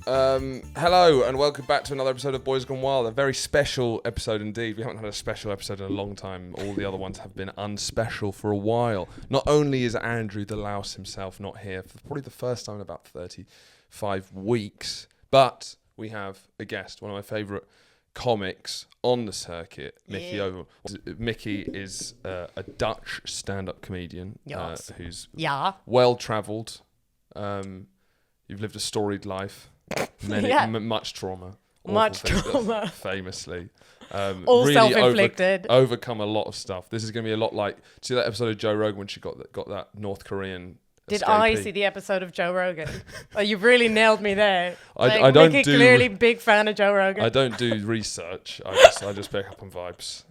Hello and welcome back to another episode of Boys Gone Wild. A very special episode indeed. We haven't had a special episode in a long time. All the other ones have been unspecial for a while. Not only is Andrew the Louse himself not here for probably the first time in about 35 weeks, but we have a guest, one of my favourite comics on the circuit, Micky Overman. Micky is a Dutch stand-up comedian who's well-travelled. You've lived a storied life. Much trauma. Famously. All really self-inflicted. Overcome a lot of stuff. This is going to be a lot like... See that episode of Joe Rogan when she got that North Korean Did escapee? I see the episode of Joe Rogan? Oh, you've really nailed me there. I don't Micky do... clearly big fan of Joe Rogan. I don't do research. I just pick up on vibes.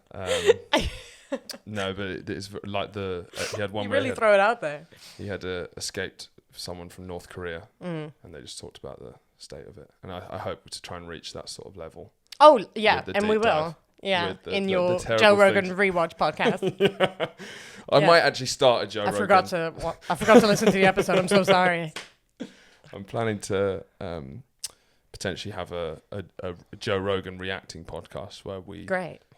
No, but it is like he had one you where really throw it out there. He had escaped someone from North Korea, and they just talked about the state of it. And I hope to try and reach that sort of level. Oh, yeah, and we will. Yeah, in your Joe Rogan rewatch podcast. I might actually start a Joe Rogan. I forgot to listen to the episode. I'm so sorry. I'm planning to potentially have a Joe Rogan reacting podcast where we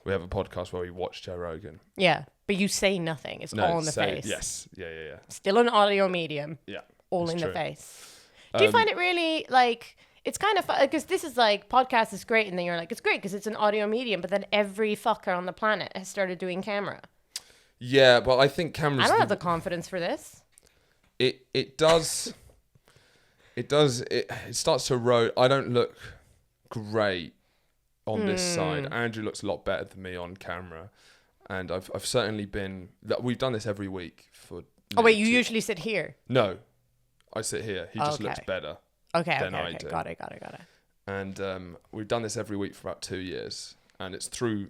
have a podcast where we watch Joe Rogan. Yeah, but you say nothing. It's all in the face. Yes. Yeah. Still an audio medium. Yeah. All in the face. Do you find it really like... It's kind of fun because this is like podcast is great, and then you're like, it's great because it's an audio medium, but then every fucker on the planet has started doing camera. Yeah, but I think cameras. I don't have the confidence for this. It does. It starts to erode. I don't look great on this side. Andrew looks a lot better than me on camera, and I've certainly been. We've done this every week for. Oh wait, you usually sit here? No, I sit here. He just looks better. Okay. Do. Got it. And we've done this every week for about 2 years, and it's through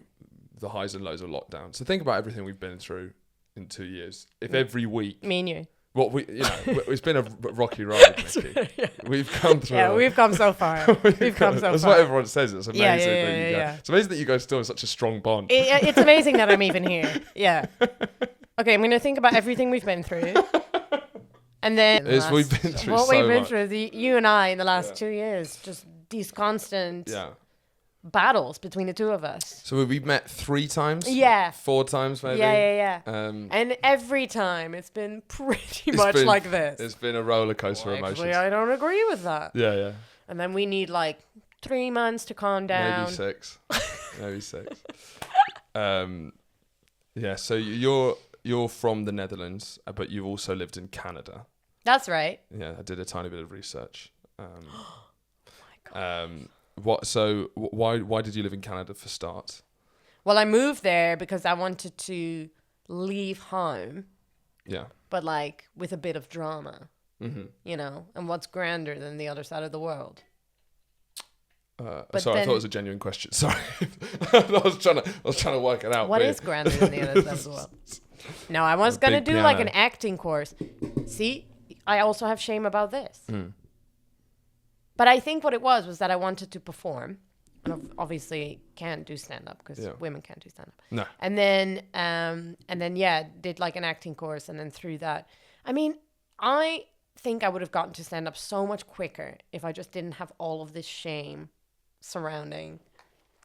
the highs and lows of lockdown. So think about everything we've been through in 2 years. If every week, me and you, it's been a rocky ride, Micky. Yeah. We've come through. Yeah, we've come so far. We've come so far. That's what everyone says. It's amazing Yeah. It's amazing that you guys still have such a strong bond. It's amazing that I'm even here. Yeah. Okay, I'm gonna think about everything we've been through. And then we've been through what so we've been much. through, you and I in the last 2 years, just these constant battles between the two of us. So we've met 3 times? Yeah. 4 times maybe? Yeah. And every time it's been pretty much like this. It's been a roller coaster of emotions. Actually, I don't agree with that. Yeah. And then we need like 3 months to calm down. Maybe 6. Yeah, so you're from the Netherlands, but you've also lived in Canada. That's right. Yeah, I did a tiny bit of research. Oh my God. Why did you live in Canada for start? Well, I moved there because I wanted to leave home. Yeah. But like with a bit of drama, and what's grander than the other side of the world? I thought it was a genuine question. Sorry, I was trying to work it out. What is grander than the other side of the world? No, I was going to do like an acting course. See, I also have shame about this. But I think what it was that I wanted to perform. And obviously can't do stand-up because women can't do stand-up. No. And then, did like an acting course. And then through that, I mean, I think I would have gotten to stand-up so much quicker if I just didn't have all of this shame surrounding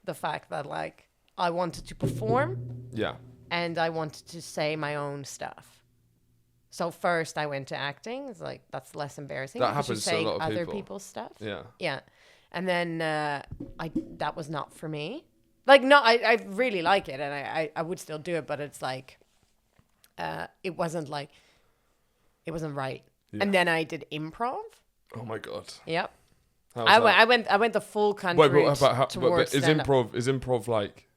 the fact that like I wanted to perform. Yeah. And I wanted to say my own stuff. So first I went to acting. It's like, that's less embarrassing. That happens to a lot of other people. people's stuff. Yeah. Yeah. And then that was not for me. Like, no, I really like it. And I would still do it. But it's like, it wasn't right. Yeah. And then I did improv. Oh my God. Yep. I went the full country towards stand-up. Is improv like...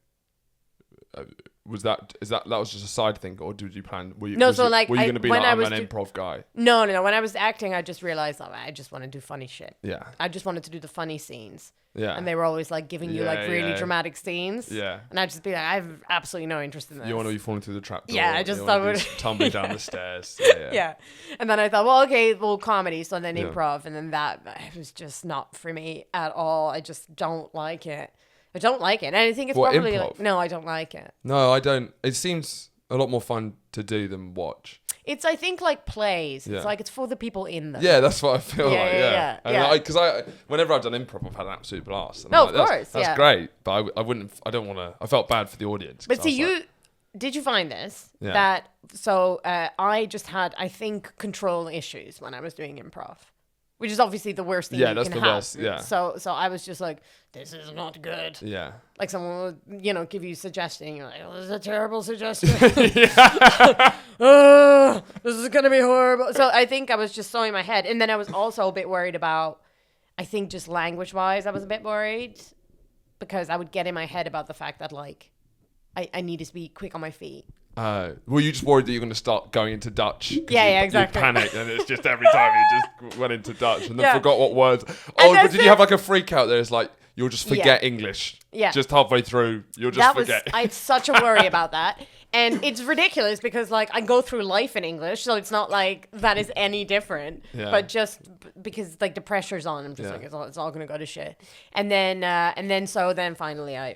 was that was just a side thing, or did you plan? Were you going to be like, I'm an improv guy? No. When I was acting, I just realized I just want to do funny shit. Yeah. I just wanted to do the funny scenes. Yeah. And they were always like giving you like really dramatic scenes. Yeah. And I'd just be like, I have absolutely no interest in this. You want to be falling through the trap door. Yeah, I just thought tumbling down the stairs. Yeah. And then I thought, well, okay, comedy. So then improv, and then that was just not for me at all. I just don't like it. And I think it's probably improv? like, no, I don't like it. No, I don't. It seems a lot more fun to do than watch. It's, I think, like plays. Yeah. It's like it's for the people in them. Yeah, that's what I feel Yeah, like. yeah, Yeah, yeah, yeah. Because whenever I've done improv, I've had an absolute blast. And No, I'm of like, course, that's yeah. great. But I wouldn't. I don't want to. I felt bad for the audience. But 'cause I see, was like, did you find this? Yeah. That so I just had, I think, control issues when I was doing improv, which is obviously the worst thing. Yeah, you that's can the have. worst, yeah. So I was just like, this is not good. Yeah. Like someone would, give you a suggestion. You're like, oh, this is a terrible suggestion. Oh, this is gonna be horrible. So I think I was just so in my head, and then I was also a bit worried about. I think just language-wise, I was a bit worried because I would get in my head about the fact that like I needed to be quick on my feet. Were you just worried that you're going to start going into Dutch? Yeah, exactly. You panicked, and it's just every time you just went into Dutch and then Yeah. forgot what words. Oh, that's but did you have like a freak out there? It's like you'll just forget English. Yeah. Just halfway through, you'll just That forget. I had such a worry about that. And it's ridiculous because like I go through life in English, so it's not like that is any different. Yeah. But just because like the pressure's on, I'm just Yeah. like it's all gonna go to shit. And then finally I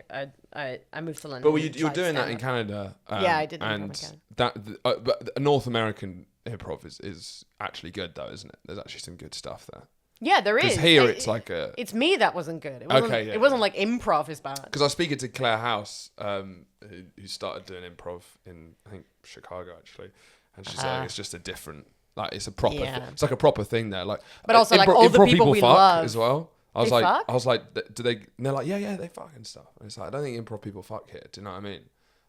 moved to London. But and you were tried doing that in stand-up. Canada. Yeah, I did that in And Canada. but North American improv is actually good though, isn't it? There's actually some good stuff there. Yeah, there is. Because here it's like a... It's me that wasn't good. It wasn't, Okay, yeah, it wasn't yeah. like improv is bad. Because I was speaking to Claire House, who started doing improv in, I think, Chicago, actually. And she's like, it's just a different... Like, it's a proper... Yeah. It's like a proper thing there. Like, But also, like, all the improv people we fuck love. as well. I was They like, fuck? do they... And they're like, yeah, they fuck and stuff. And it's like, I don't think improv people fuck here. Do you know what I mean?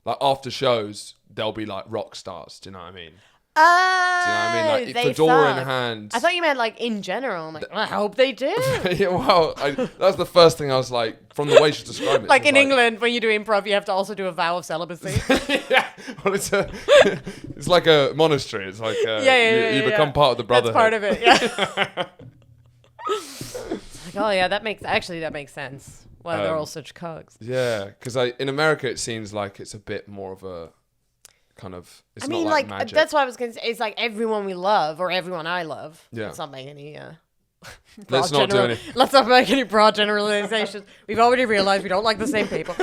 Like, after shows, they'll be like rock stars. Do you know what I mean? Do you know what I mean? Like, They fedora in fuck. hand. I thought you meant like in general. I'm like, I hope they do. Yeah, well, that was the first thing I was like, from the way she described it. Like she was in England, when you do improv, you have to also do a vow of celibacy. Yeah, well, it's like a monastery. It's like you become part of the brotherhood. That's part of it. Yeah. It's like, oh yeah, that makes sense. Why they're all such cogs. Yeah, because in America it seems like it's a bit more of a kind of. It's I mean, not like magic. that's what I was gonna say. It's like everyone we love or everyone I love. Yeah. Let's not make any. Let's not do any. Let's not make any broad generalizations. We've already realized we don't like the same people.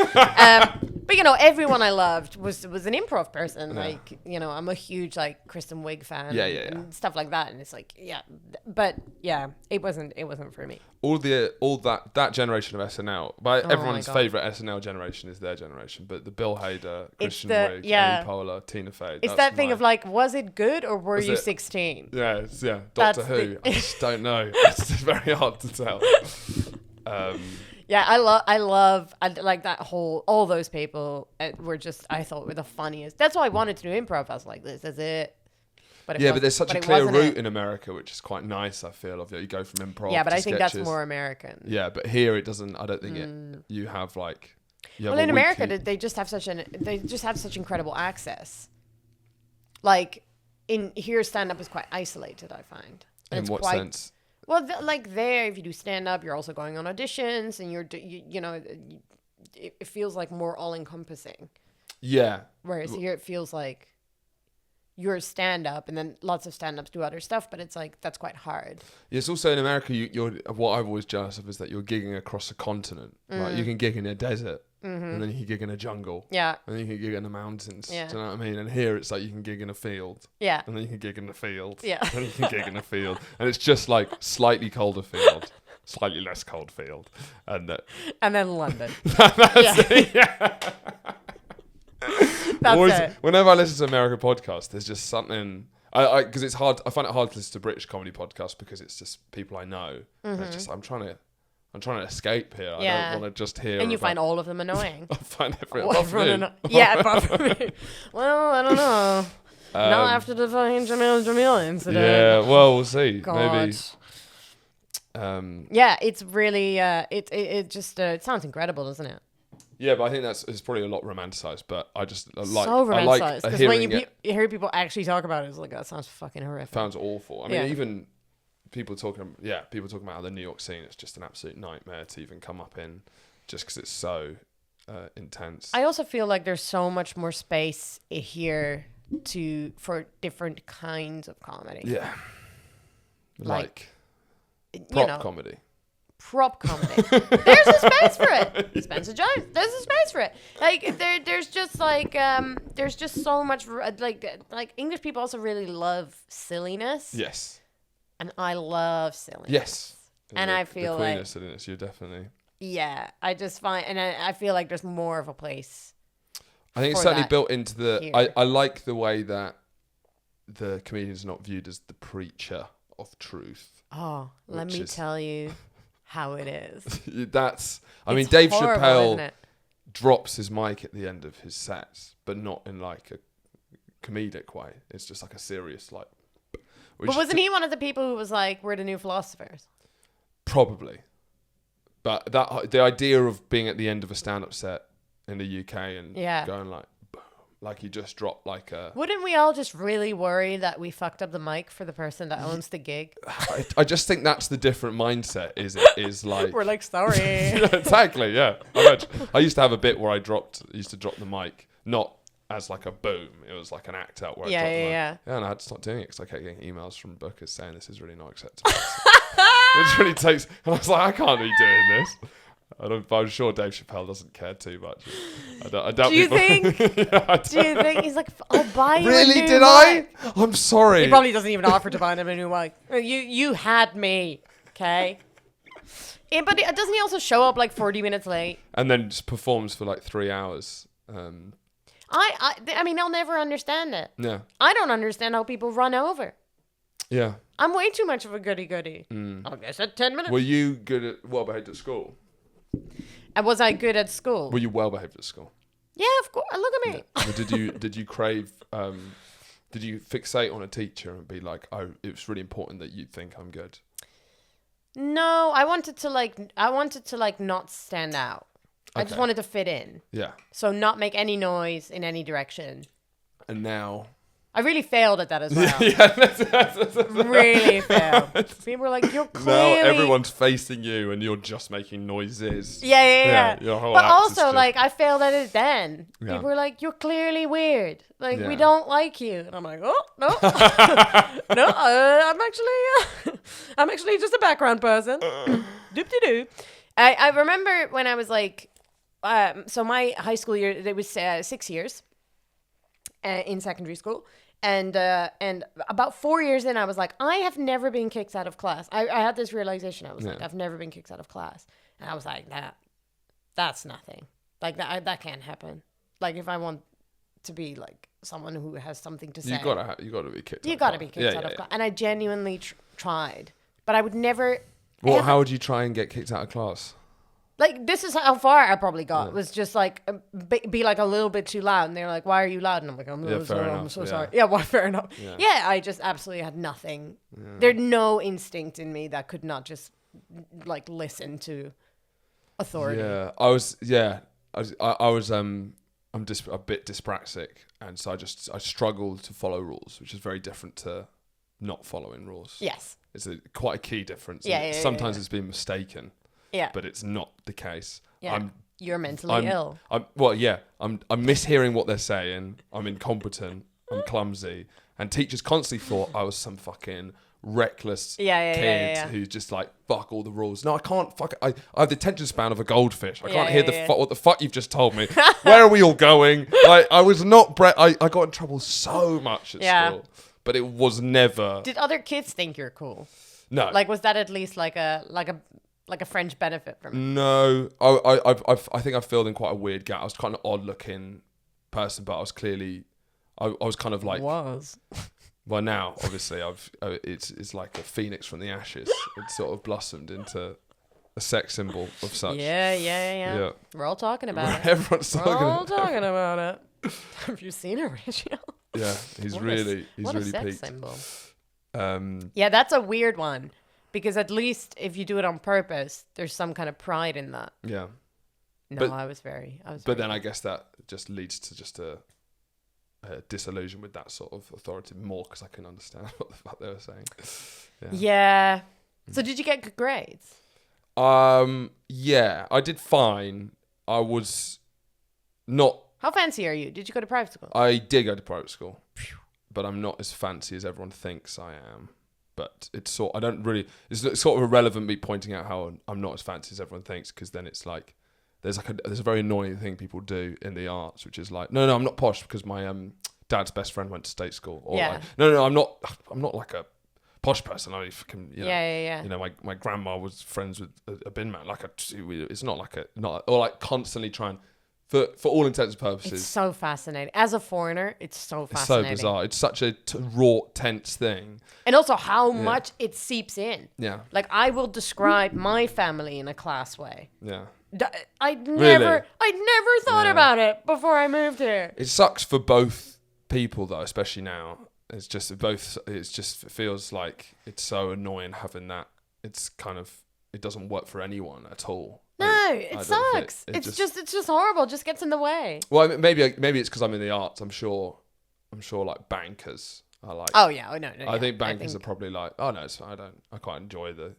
But everyone I loved was an improv person. Yeah. Like, I'm a huge like Kristen Wiig fan. Yeah. And stuff like that. And it's like, but it wasn't for me. All that generation of SNL, but everyone's God. favorite SNL generation is their generation. But the Bill Hader, Christian the- Wiig, yeah. Amy Poehler, Tina Fey. It's that thing of like, was it good or were you it- 16? Yeah, Doctor That's Who. I just don't know. It's very hard to tell. Yeah, I love like that whole, all those people were just, I thought were the funniest. That's why I wanted to do improv. I was like, this is it. But There's such a it clear wasn't route it. in America, which is quite nice. I feel of you go from improv. Yeah, but to I think that's sketches. more American. Yeah, but here it doesn't. I don't think it. You have like. You have Well, a in America, weekly- they just have such incredible access. Like in here, stand up is quite isolated. I find. And In it's what quite, sense? Well, like there, if you do stand up, you're also going on auditions, and it feels like more all encompassing. Yeah. Whereas here, it feels like you're stand up, and then lots of stand ups do other stuff, but it's like that's quite hard. It's also in America. You're what I'm always jealous of is that you're gigging across a continent. Like you can gig in a desert, and then you can gig in a jungle. Yeah, And then you can gig in the mountains. Yeah. Do you know what I mean? And here it's like you can gig in a field. yeah, And then you can gig in the field. Yeah. And then you can gig in a field. And it's just like slightly colder field, slightly less cold field. And and then London. that's it. Yeah. That's Always, it. whenever I listen to American podcasts, there's just something. Because it's hard. I find it hard to listen to British comedy podcasts because it's just people I know. And it's just I'm trying to escape here. I Yeah. don't want to just hear. And you about- find all of them annoying. I find Well, everyone. apart from me. Well, I don't know. Not after the fucking Jamil incident. Yeah. Well, we'll see. God. Maybe. Yeah, it's really it just it sounds incredible, doesn't it? Yeah, but I think it's probably a lot romanticized. But I just like So I like romanticized because hearing when you it. hear people actually talk about it, it's like that sounds fucking horrific. Sounds awful. I mean, Yeah. even people talking about how the New York scene is just an absolute nightmare to even come up in, just because it's so intense. I also feel like there's so much more space here for different kinds of comedy. Yeah. Like You prop know, comedy. prop comedy. There's a space for it. Spencer Jones. There's a space for it. Like there's just so much like English people also really love silliness. Yes. And I love silliness. Yes. And I feel the queen like of silliness, you're definitely. Yeah, I just find, and I feel like there's more of a place. I think it's for certainly that built into the. here. I like the way that the comedian is not viewed as the preacher of truth. Oh, let me tell you how it is. That's. I mean, It's Dave horrible, isn't Chappelle it? drops his mic at the end of his sets, but not in like a comedic way. It's just like a serious like. But wasn't he one of the people who was like, "We're the new philosophers"? Probably, but the idea of being at the end of a stand-up set in the UK and going like, boom, like he just dropped like a. Wouldn't we all just really worry that we fucked up the mic for the person that owns the gig? I just think that's the different mindset. Is like We're like, sorry. Yeah, exactly. Yeah, I used to have a bit where I used to drop the mic, not as like a boom. It was like an act out where I dropped the mic. Yeah, and I had to stop doing it because I kept getting emails from bookers saying this is really not acceptable. Which really takes, and I was like, I can't be doing this. I'm sure Dave Chappelle doesn't care too much. I doubt Do you people, think? Do you think he's like, I'll buy you really? a new Did mic. I? I'm sorry. He probably doesn't even offer to buy him a new mic. You had me, okay? Yeah, but doesn't he also show up like 40 minutes late? And then just performs for like 3 hours. I mean, I'll never understand it. Yeah. I don't understand how people run over. Yeah. I'm way too much of a goody-goody. I guess at 10 minutes. Were you good at well behaved at school? And was I good at school? Were you well behaved at school? Yeah, of course. Look at me. Yeah. Did you crave? Did you fixate on a teacher and be like, oh, it's really important that you think I'm good? No, I wanted to like not stand out. I just wanted to fit in. Yeah. So not make any noise in any direction. And now. I really failed at that as well. Yeah, really failed. People were like, "You're clearly..." Now everyone's facing you, and you're just making noises. Yeah. Your whole But act is also, just- like, I failed at it then. Yeah. People were like, "You're clearly weird. Like, we Yeah. don't like you." And I'm like, "Oh no, no, I'm actually just a background person." Doop-de-doo. I remember when I was like, so my high school year, it was 6 years in secondary school. And about 4 years in, I was like, I have never been kicked out of class. I had this realization. I was like, I've never been kicked out of class. And I was like, that's nothing. Like that can't happen. Like if I want to be like someone who has something to say, you gotta be kicked. You gotta be kicked out of class. And I genuinely tried, but I would never. Well, how would you try and get kicked out of class? Like, this is how far I probably got. Was just like, be like a little bit too loud. And they're like, why are you loud? And I'm like, I'm so sorry. Yeah, well, fair enough. Yeah, I just absolutely had nothing. Yeah. There's no instinct in me that could not just, like, listen to authority. Yeah, I'm just a bit dyspraxic. And so I struggle to follow rules, which is very different to not following rules. Yes. It's quite a key difference. Sometimes it's been mistaken. Yeah. But it's not the case. Yeah. You're mentally ill. I'm mishearing what they're saying. I'm incompetent. I'm clumsy. And teachers constantly thought I was some fucking reckless kid who's just like, fuck all the rules. No, I can't fuck it. I have the attention span of a goldfish. I can't hear what the fuck you've just told me. Where are we all going? Like, I was not I got in trouble so much at school. But it was never. Did other kids think you're cool? No. Like, was that at least like a fringe benefit from it? No, I think I filled in quite a weird gap. I was kind of odd looking person, but I was clearly, I was kind of like. Well, now obviously it's like a phoenix from the ashes. It sort of blossomed into a sex symbol of such. Yeah. We're all talking about it. Everyone's talking about it. Have you seen Horatio? Yeah, he's really sex peaked. Symbol. Yeah, that's a weird one. Because at least if you do it on purpose, there's some kind of pride in that. Yeah. No, I was very. But then I guess that just leads to just a disillusion with that sort of authority more because I can understand what the fuck they were saying. Yeah. So did you get good grades? Yeah, I did fine. I was not. How fancy are you? Did you go to private school? I did go to private school, but I'm not as fancy as everyone thinks I am. But it's sort of irrelevant me pointing out how I'm not as fancy as everyone thinks, because then it's like there's a very annoying thing people do in the arts, which is like, no, I'm not posh because my dad's best friend went to state school, or like, no, I'm not like a posh person. I fucking, you know, my grandma was friends with a bin man. Like it's not like or like constantly trying. For all intents and purposes. It's so fascinating. As a foreigner, it's so fascinating. It's so bizarre. It's such a raw, tense thing. And also how much it seeps in. Yeah. Like, I will describe my family in a class way. Yeah. I'd never thought about it before I moved here. It sucks for both people, though, especially now. It feels like it's so annoying having that. It's kind of, it doesn't work for anyone at all. No, it sucks. It's just horrible. It just gets in the way. Well, maybe it's because I'm in the arts. I'm sure like bankers are like. Oh yeah, no. I think bankers are probably like, oh no, I quite enjoy the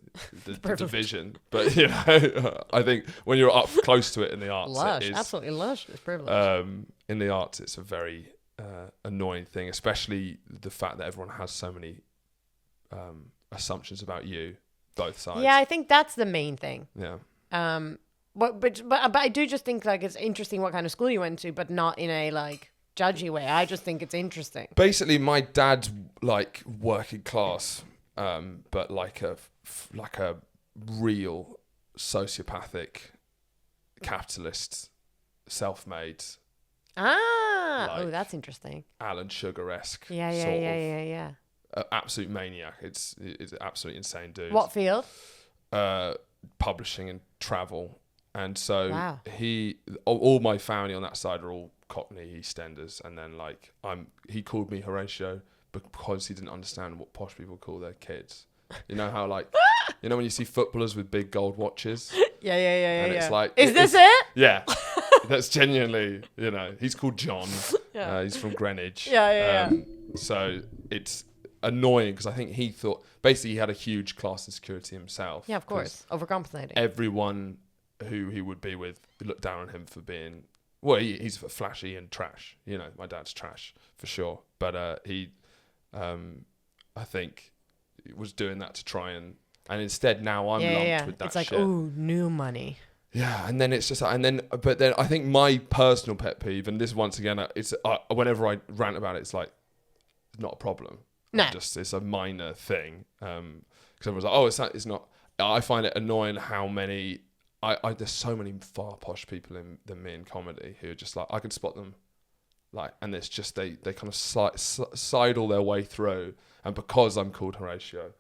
division, but you know, I think when you're up close to it in the arts, lush, absolutely lush. It's privilege. In the arts, it's a very annoying thing, especially the fact that everyone has so many assumptions about you, both sides. Yeah, I think that's the main thing. Yeah. But I do just think like it's interesting what kind of school you went to, but not in a like judgy way. I just think it's interesting. Basically, my dad's like working class, but like a real sociopathic capitalist, self-made. Oh, that's interesting. Alan Sugar-esque. Yeah. Absolute maniac. It's an absolutely insane dude. What field? Publishing and travel, and so wow. all my family on that side are all Cockney EastEnders, and then like he called me Horatio because he didn't understand what posh people call their kids. You know how like you know when you see footballers with big gold watches. Yeah. And it's like, is this it? Yeah, that's genuinely, you know, he's called John. Yeah. He's from Greenwich. Yeah. So it's annoying because I think he thought basically he had a huge class insecurity himself. Yeah, of course, overcompensating. Everyone who he would be with looked down on him for being he's flashy and trash. You know, my dad's trash for sure, but he I think was doing that to try and instead now I'm lumped with that it's like, shit. ooh, new money. Yeah, and then it's just but then I think my personal pet peeve, and this once again it's whenever I rant about it, it's like not a problem. No. It's a minor thing. Because everyone's like, it's not. I find it annoying how many. There's so many far posh people than me in comedy who are just like, I can spot them, like, and it's just they kind of sidle their way through, and because I'm called Horatio,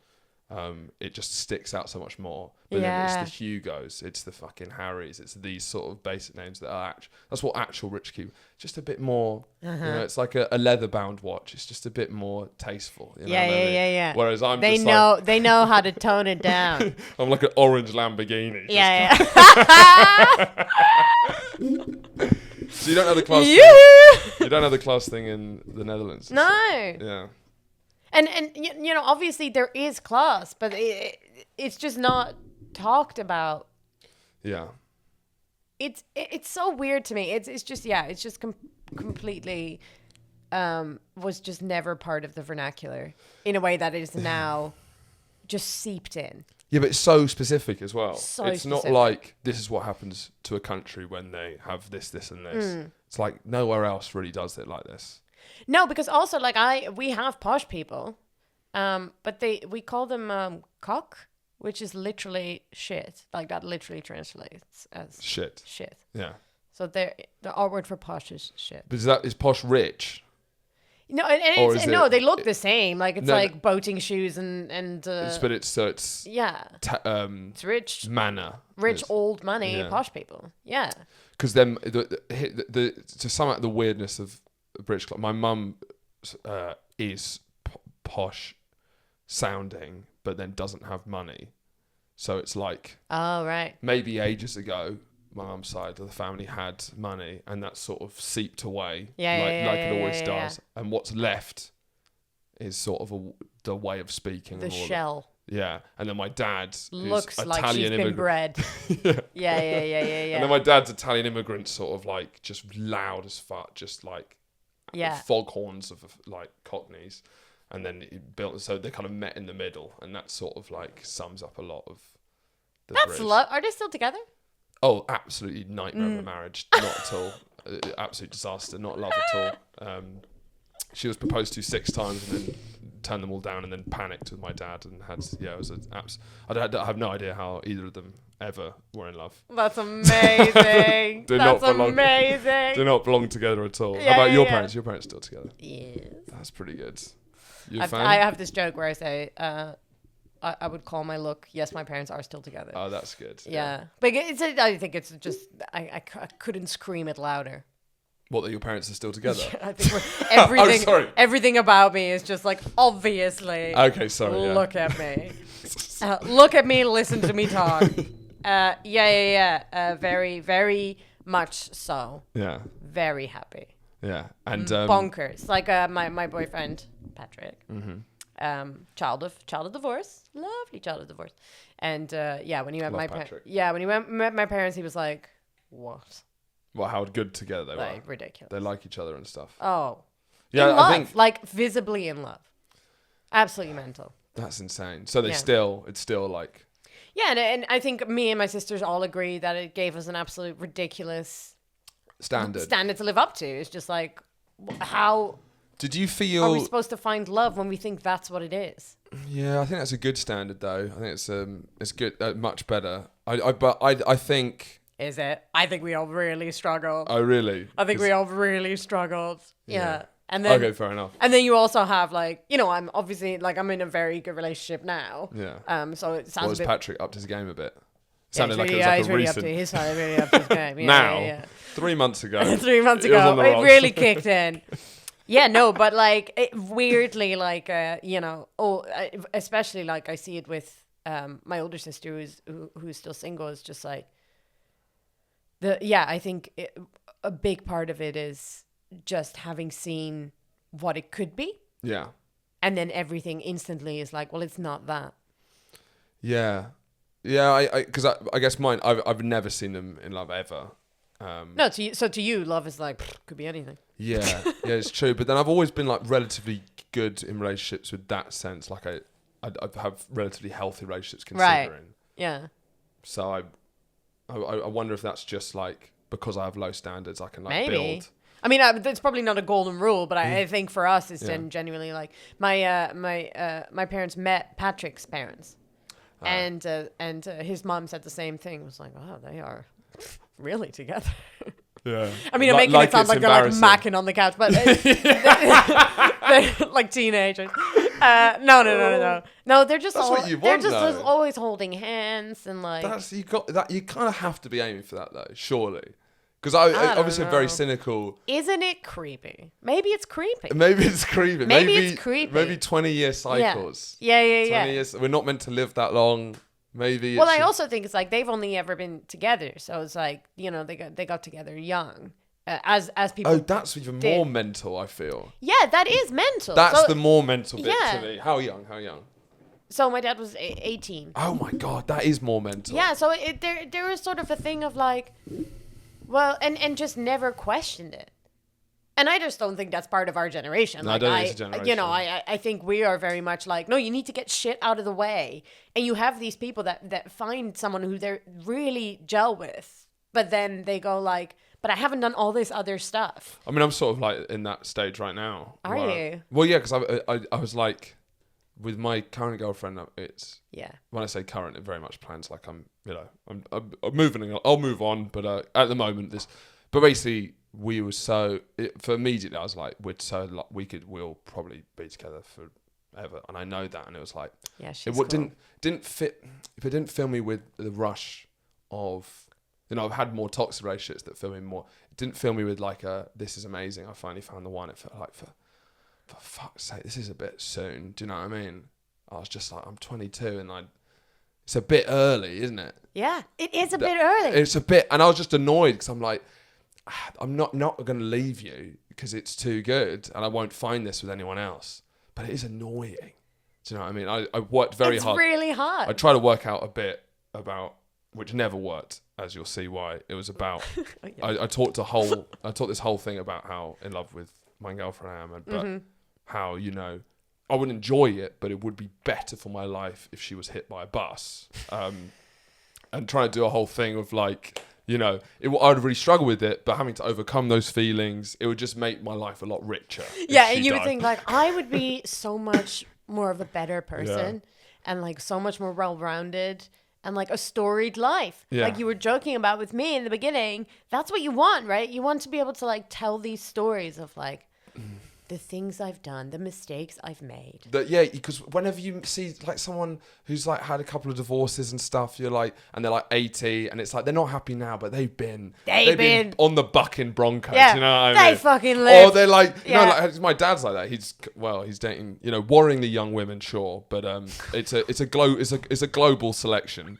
it just sticks out so much more. But then it's the Hugos, it's the fucking Harrys, it's these sort of basic names that are that's what actual rich people. Just a bit more, you know, it's like a leather-bound watch. It's just a bit more tasteful. You know what I mean? Yeah. Whereas they know how to tone it down. I'm like an orange Lamborghini. Yeah. So you don't have the class. You don't have the class thing in the Netherlands. No. Yeah. And you know, obviously there is class, but it's just not talked about. Yeah. It's so weird to me. It's just completely was just never part of the vernacular in a way that it is now just seeped in. Yeah, but it's so specific as well. It's not like this is what happens to a country when they have this, and this. It's like nowhere else really does it like this. No, because also like we have posh people, but we call them cock, which is literally shit. Like that literally translates as shit. Shit. Yeah. So the our word for posh is shit. But is posh rich? No, they look the same. Like it's like boating shoes and. But it's yeah. It's rich manner. Rich old money posh people. Yeah. Because then to sum up the weirdness of British club, my mum is posh sounding, but then doesn't have money. So it's like, oh right, maybe ages ago, my mum's side of the family had money, and that sort of seeped away, like it always does. Yeah. And what's left is sort of the way of speaking. The shell. Yeah, and then my dad looks Italian like she's been bred. Yeah. And then my dad's Italian immigrant, sort of like just loud as fuck, just like foghorns of like Cockneys. and then it built. So they kind of met in the middle, and that sort of like sums up a lot of the That's bridge. Are they still together? Oh, absolutely nightmare of a marriage. Not at all. Absolute disaster. Not love at all. She was proposed to 6 times and then turned them all down and then panicked with my dad and had, it was I have no idea how either of them ever were in love. That's amazing. That's amazing. Do not belong together at all. Yeah, How about your yeah. parents? Your parents still together? Yes. That's pretty good. You a fan? I have this joke where I say, I would call my look, yes, my parents are still together. Oh, that's good. Yeah. But I think it's just, I couldn't scream it louder. What, that your parents are still together? I think everything, sorry. everything about me is just like, obviously. Okay, sorry. Yeah. Look at me. Look at me, listen to me talk. Very, very much so. Yeah. Very happy. Yeah. And bonkers. Like my boyfriend, Patrick. Mm-hmm. Child of divorce. Lovely child of divorce. And when he met my Patrick. when he met my parents, he was like, what? Well, how good together they Like, were. ridiculous. They like each other and stuff. Oh. Yeah, in love. I think Like, visibly in love. Absolutely mental. that's insane. So it's still like... Yeah, and I think me and my sisters all agree that it gave us an absolute ridiculous Standard to live up to. It's just like, how Did you feel... are we supposed to find love when we think that's what it is? Yeah, I think that's a good standard, though. I think it's good, much better. I think... Is it? I think we all really struggled. Oh, really? I think we all really struggled. Yeah. And then, okay, fair enough. And then you also have like, I'm obviously like, I'm in a very good relationship now. Yeah. So it sounds Was a bit... Patrick upped his game a bit? Yeah, Sounded like it was like a recent... He's really up to his game. Yeah, now, yeah. 3 months ago. 3 months it was on ago, the it rocks. really kicked in. Yeah, no, but like it weirdly, like especially like I see it with my older sister who's still single. Is just like I think a big part of it is just having seen what it could be. Yeah. And then everything instantly is like, well, it's not that. Yeah. Yeah, because I guess mine, I've never seen them in love ever. No, to you, love is like, could be anything. Yeah, it's true. But then I've always been like relatively good in relationships with that sense. Like I have relatively healthy relationships considering. Right. Yeah. So I wonder if that's just like because I have low standards, I can like Maybe. build. I mean, it's probably not a golden rule, but I think for us, it's genuinely like my parents met Patrick's parents, and his mom said the same thing. It was like, oh, they are really together. Yeah. I mean, I'm making it sound like they're like macking on the couch, but they're like teenagers. No, they're just That's what you want, just though. always holding hands and like. You kind of have to be aiming for that though, surely. Because I obviously I'm very cynical. Isn't it creepy? Maybe it's creepy. Maybe it's creepy. Maybe it's creepy. Maybe 20-year cycles. Yeah. 20 years. We're not meant to live that long. Maybe. Well, I also think it's like they've only ever been together, so it's like they got together young, as people. Oh, that's even more mental. I feel. Yeah, that is mental. That's the more mental bit Yeah. to me. How young? So my dad was 18. Oh my god, that is more mental. Yeah, so there was sort of a thing of like, well, and just never questioned it. And I just don't think that's part of our generation. No, like, I don't think it's a generation. I think we are very much like, no, you need to get shit out of the way. And you have these people that find someone who they're really gel with, but then they go like, but I haven't done all this other stuff. I mean, I'm sort of like in that stage right now. Are you? Well, yeah, because I was like, with my current girlfriend, it's... Yeah. When I say current, it very much plans like I'm moving. I'll move on, but at the moment, But basically... for immediately I was like, we'll probably be together forever, and I know that, and it was like, yeah, she's didn't fit. If it didn't fill me with the rush of, I've had more toxic relationships that fill me more. It didn't fill me with like this is amazing, I finally found the one. It felt like for fuck's sake, this is a bit soon. Do you know what I mean? I was just like, I'm 22, and it's a bit early, isn't it? Yeah, it is a bit early. It's a bit, and I was just annoyed because I'm like, I'm not going to leave you because it's too good and I won't find this with anyone else. But it is annoying. Do you know what I mean? I worked very hard. It's really hard. I tried to work out a bit about, which never worked, as you'll see why. It was about, I taught this whole thing about how in love with my girlfriend I am, but how, I wouldn't enjoy it, but it would be better for my life if she was hit by a bus. And trying to do a whole thing of like, you know, I would really struggle with it, but having to overcome those feelings, it would just make my life a lot richer. Yeah, and you would think like, I would be so much more of a better person and like so much more well-rounded and like a storied life. Yeah. Like you were joking about with me in the beginning. That's what you want, right? You want to be able to like tell these stories of like the things I've done, the mistakes I've made. Because whenever you see like someone who's like had a couple of divorces and stuff, you're like, and they're like 80, and it's like they're not happy now, but they've been on the bucking Broncos. Yeah, you know what I mean? they fucking live. Or they're like, Yeah. like my dad's like that. He's dating, you know, worryingly young women, sure, but it's a global selection.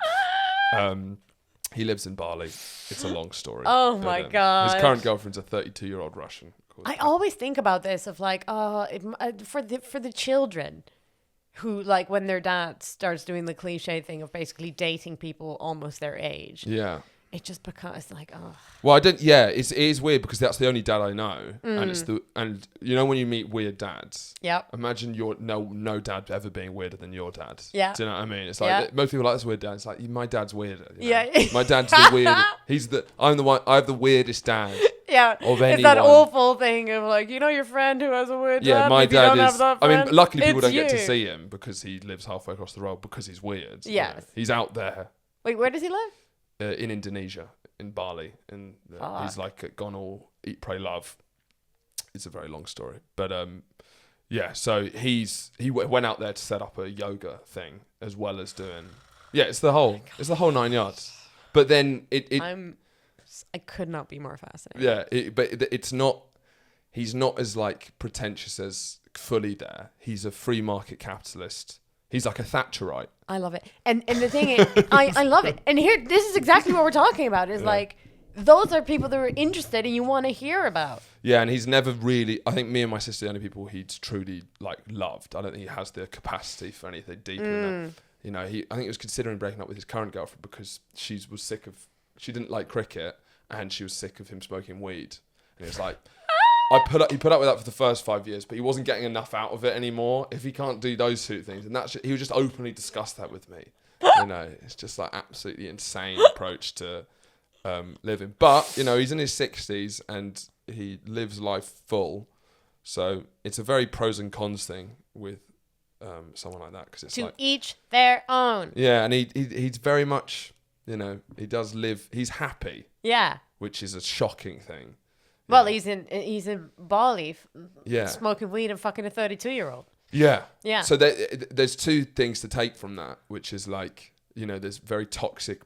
He lives in Bali. It's a long story. Oh my God. His current girlfriend's a 32-year-old Russian. I always think about this of like, for the children who like when their dad starts doing the cliche thing of basically dating people almost their age. Yeah. It just becomes like, oh. Well, it is weird because that's the only dad I know, and you know when you meet weird dads. Yep. Imagine your no dad ever being weirder than your dad. Yeah. Do you know what I mean? It's like most people are like this weird dad. It's like my dad's weirder. You know? Yeah. My dad's the weird. I'm the one. I have the weirdest dad. Yeah. Of it's that anyone. awful thing of like, you know, your friend who has a weird dad. Yeah, my if you don't dad have is. that I mean, friend, luckily people it's don't get to you. see him because he lives halfway across the road because he's weird. Yes. You know? He's out there. Wait, where does he live? In Indonesia, in Bali, and he's like gone all eat, pray, love. It's a very long story, but so he went out there to set up a yoga thing as well as doing it's the whole 9 yards. But then I could not be more fascinated. Yeah, but it's not. He's not as like pretentious as fully there. He's a free market capitalist. He's like a Thatcherite. I love it. And the thing is, I love it. And here, this is exactly what we're talking about is like, those are people that are interested and you want to hear about. Yeah, and he's never really, I think me and my sister are the only people he's truly like loved. I don't think he has the capacity for anything deeper than that. You know, I think he was considering breaking up with his current girlfriend because she didn't like cricket and she was sick of him smoking weed. And he was like, he put up with that for the first 5 years, but he wasn't getting enough out of it anymore. If he can't do those two things, and he would just openly discuss that with me. You know, it's just like absolutely insane approach to living. But you know, he's in his 60s and he lives life full. So it's a very pros and cons thing with someone like that because it's to each their own. Yeah, and he's very much, you know, he does live. He's happy. Yeah. Which is a shocking thing. Well, he's in Bali, smoking weed and fucking a 32-year-old. Yeah. Yeah. So there's two things to take from that, which is like, you know, there's very toxic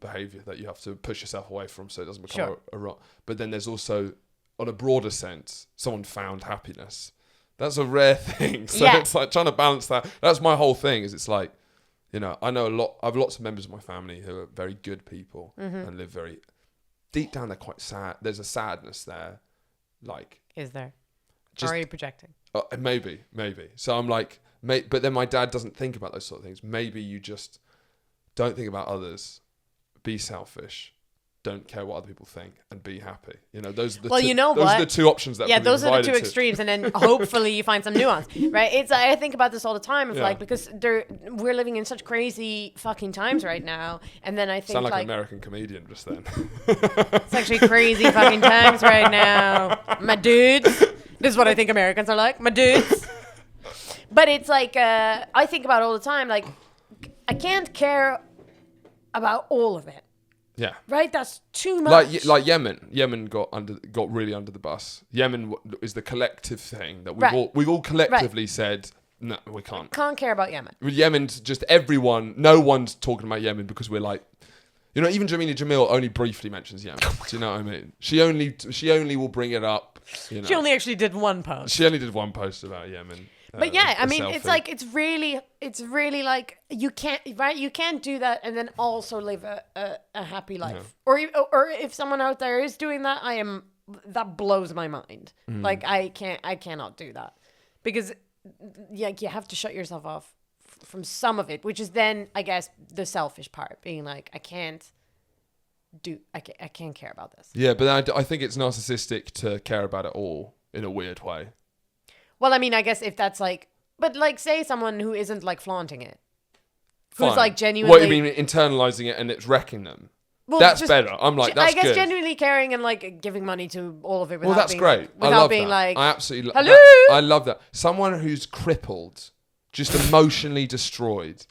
behavior that you have to push yourself away from so it doesn't become a rot. But then there's also, on a broader sense, someone found happiness. That's a rare thing. So it's like trying to balance that. That's my whole thing is it's like, you know, I have lots of members of my family who are very good people and live very... Deep down, they're quite sad. There's a sadness there. Like, is there? Or are you projecting? Maybe. So I'm like, but then my dad doesn't think about those sort of things. Maybe you just don't think about others, be selfish, don't care what other people think, and be happy. You know, those are the those are the two options that those are the two extremes, and then hopefully you find some nuance, right? I think about this all the time. It's like because we're living in such crazy fucking times right now, and then I think sound like an American comedian just then. It's actually crazy fucking times right now, my dudes. This is what I think Americans are like, my dudes. But it's like I think about all the time. Like I can't care about all of it. Yeah. Right? That's too much. Like Yemen. Yemen got really under the bus. Yemen is the collective thing that we've all collectively said, no, we can't. Can't care about Yemen. With Yemen's just everyone, no one's talking about Yemen because we're like, you know, even Jamila Jamil only briefly mentions Yemen. Do you know what I mean? She only will bring it up. You know. She only actually did one post. She only did one post about Yemen. But I mean, selfie. It's really like you can't do that and then also live a happy life. Yeah. Or if someone out there is doing that, that blows my mind. Like I cannot do that because you have to shut yourself off from some of it, which is then I guess the selfish part, being like I can't care about this. Yeah, but I think it's narcissistic to care about it all in a weird way. Well, I mean, I guess if that's like But like, say someone who isn't like flaunting it, Fine. who's like genuinely. What do you mean internalizing it and it's wrecking them? Well, that's just better. I'm like, that's I guess good. genuinely caring and like giving money to all of it. Without Well, that's being, great. I Without love being that. like, I absolutely hello. I love that. Someone who's crippled, just emotionally destroyed,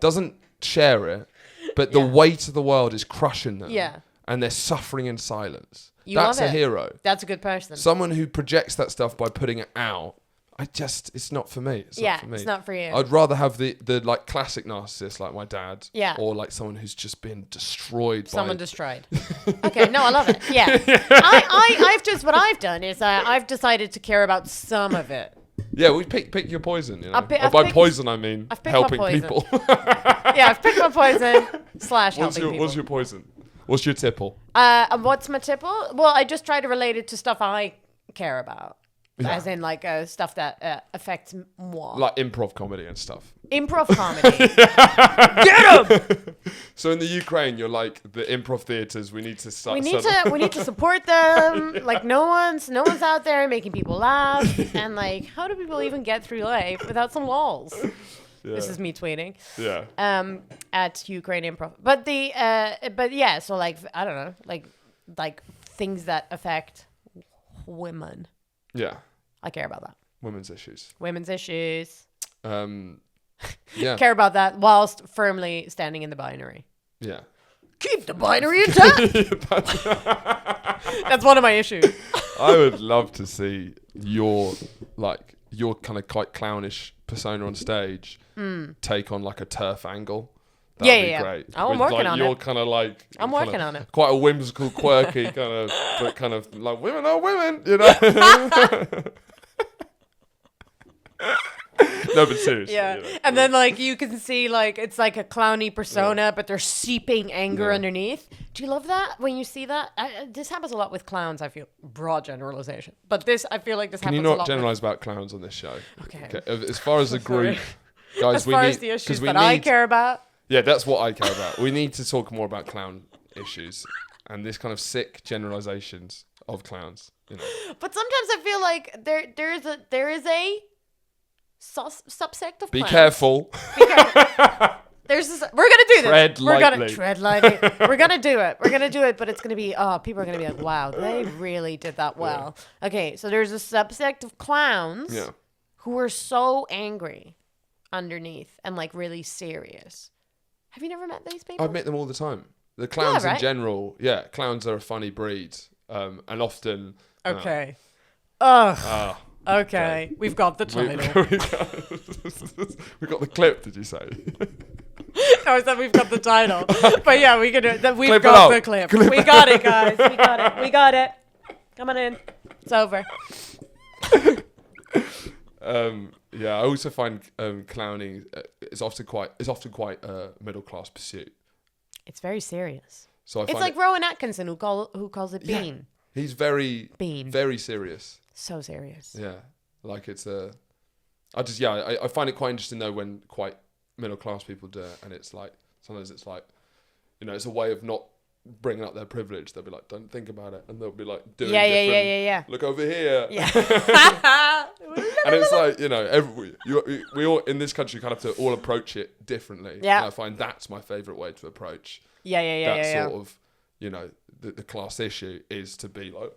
doesn't share it, but the weight of the world is crushing them. Yeah. And they're suffering in silence. You That's love a it. hero. That's a good person. Someone who projects that stuff by putting it out. It's not for me. It's not for me. It's not for you. I'd rather have the like classic narcissist like my dad. Yeah. Or like someone who's just been destroyed Someone by... destroyed. Okay, no, I love it. Yeah. I've just, what I've done is I've decided to care about some of it. Yeah, we pick your poison, you know. I've Poison, I mean helping people. Yeah, I've picked my poison / helping people. What's your poison? What's your tipple? What's my tipple? Well, I just try to relate it to stuff I care about. Yeah. As in, like, stuff that affects moi. Like improv comedy and stuff. Improv comedy. Get him! So in the Ukraine, you're like the improv theaters. We need to start. We need to support them. Like no one's out there making people laugh. And like, how do people even get through life without some walls? Yeah. This is me tweeting. Yeah. At Ukraine Improv. But yeah. So like, I don't know, like things that affect women. Yeah. I care about that. Women's issues. Women's issues. Yeah. Care about that whilst firmly standing in the binary. Yeah. Keep the binary intact. That's one of my issues. I would love to see your kind of quite clownish persona on stage take on like a turf angle. That'd be great. Oh, I'm working on it. You're kind of like... I'm working on it. Quite a whimsical, quirky kind of... But kind of like, women are women, you know? No, but seriously. Yeah. You know. And then like you can see like it's like a clowny persona, but they're seeping anger underneath. Do you love that when you see that? This happens a lot with clowns, I feel. Broad generalization. But I feel like this happens a lot. Can you not generalize about clowns on this show? Okay. As far as the group... Guys, as far as the issues that I care about. Yeah, that's what I care about. We need to talk more about clown issues and this kind of sick generalizations of clowns. You know. But sometimes I feel like there is a subsect of Be clowns. careful. Be careful. We're gonna do this. Tread We're lightly. gonna tread lightly. We're gonna do it. We're gonna do it. But it's gonna be people are gonna be like, wow, they really did that well. Yeah. Okay, so there's a subsect of clowns who are so angry underneath and like really serious. Have you never met these people? I've met them all the time. The clowns in general, clowns are a funny breed, and often. Okay. Okay. Okay. We've got the title. We got the clip. Did you say? No, I said we've got the title. But yeah, we can do it. We've clip got the clip. We got it, guys. We got it. We got it. Come on in. It's over. Yeah, I also find clowning is often quite a middle class pursuit. It's very serious. So it's like Rowan Atkinson who calls it Bean. He's very serious. So serious. Yeah, like it's I find it quite interesting though when quite middle class people do it, and it's like sometimes it's like, you know, it's a way of not bringing up their privilege. They'll be like, don't think about it, and they'll be like doing yeah. Look over here. Yeah. And it's like, you know, we all in this country kind of have to all approach it differently. Yeah. And I find that's my favourite way to approach. Yeah. Sort of, you know, the class issue is to be like,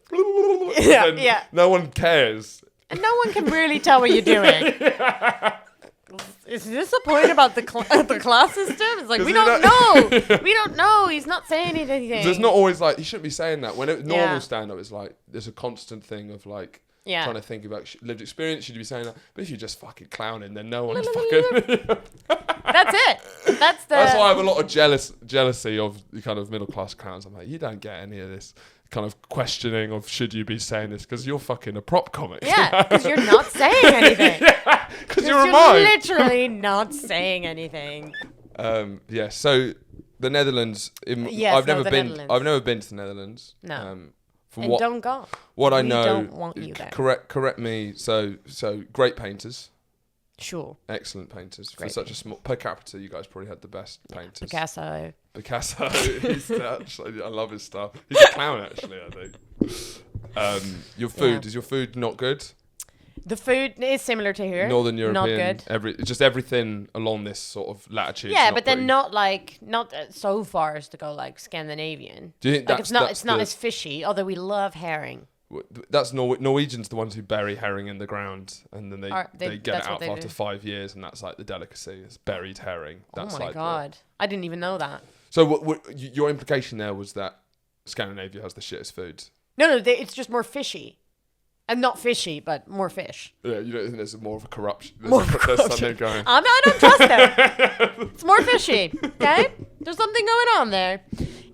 yeah. No one cares. And no one can really tell what you're doing. Is this the point about the class system? It's like, we don't know. We don't know. He's not saying anything. There's not always like, you shouldn't be saying that. When normal stand-up is like, there's a constant thing of like, trying to think about lived experience. Should you be saying that? But if you're just fucking clowning, then no one's fucking... That's it. That's why I have a lot of jealousy of the kind of middle-class clowns. I'm like, you don't get any of this kind of questioning of should you be saying this because you're fucking a prop comic. Yeah, because you're not saying anything. Because you're a mime. Literally not saying anything. So the Netherlands. I've never been to the Netherlands. No. Don't go. What I know. Don't want you there. Correct me. So great painters. Sure. Excellent painters. For such a small per capita, you guys probably had the best painters. Picasso. I love his stuff. He's a clown, actually. I think. Your food is your food not good? The food is similar to here. Northern European, Not good. just everything along this sort of latitude. Yeah, but then not so far as to go like Scandinavian. Do you think Like that's it's not as fishy, although we love herring. That's Norwegians, the ones who bury herring in the ground, and then they get it out do. after 5 years, and that's like the delicacy. It's buried herring. That's oh my like god, I didn't even know that. So your implication there was that Scandinavia has the shittest food. No, it's just more fishy. And not fishy, but more fish. Yeah, you don't think there's more of a corruption? There's something going. I don't trust them. It's more fishy. Okay, there's something going on there.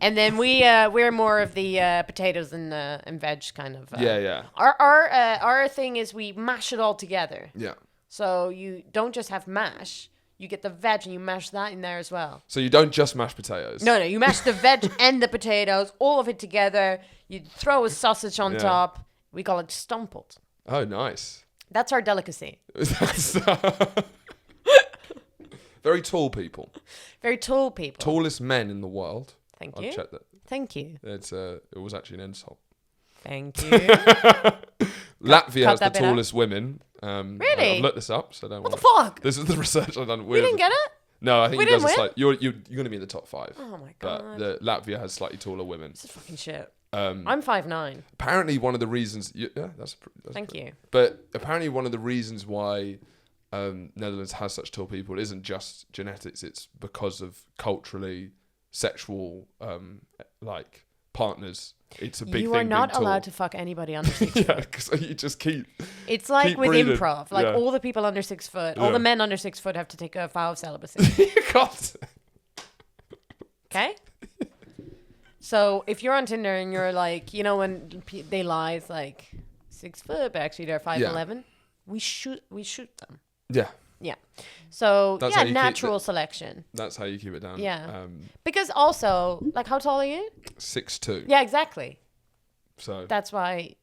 And then we're more of the potatoes and veg kind of. Yeah. Our thing is we mash it all together. Yeah. So you don't just have mash. You get the veg and you mash that in there as well. So you don't just mash potatoes. No, you mash the veg and the potatoes, all of it together. You throw a sausage on top. We call it stumpled. Oh, nice. That's our delicacy. Very tall people. Very tall people. Tallest men in the world. Thank you. I've checked that. Thank you. It was actually an insult. Thank you. Latvia has the tallest women. Really? I've looked this up, so don't What worry. the fuck? This is the research I've done. We didn't get it? No, I think We you guys didn't are win? you're going to be in the top 5. Oh my god. But Latvia has slightly taller women. This is fucking shit. I'm 5'9". Apparently, one of the reasons. That's Thank you. But apparently, one of the reasons why Netherlands has such tall people isn't just genetics. It's because of culturally sexual partners. It's a big thing. You are not being allowed tall. to fuck anybody under 6 Yeah, foot. because you just keep. It's like keep with breathing. improv. Like Yeah. all the people under 6 foot, all Yeah. the men under 6 foot have to take a vow of celibacy. You can't. Okay? So if you're on Tinder and you're like, you know, when they lie, it's like 6 foot, but actually they're 5'11", we shoot them. Yeah. Yeah. So That's how you keep natural selection. That's how you keep it down. Yeah. Because also, like, how tall are you? 6'2". Yeah, exactly. So That's why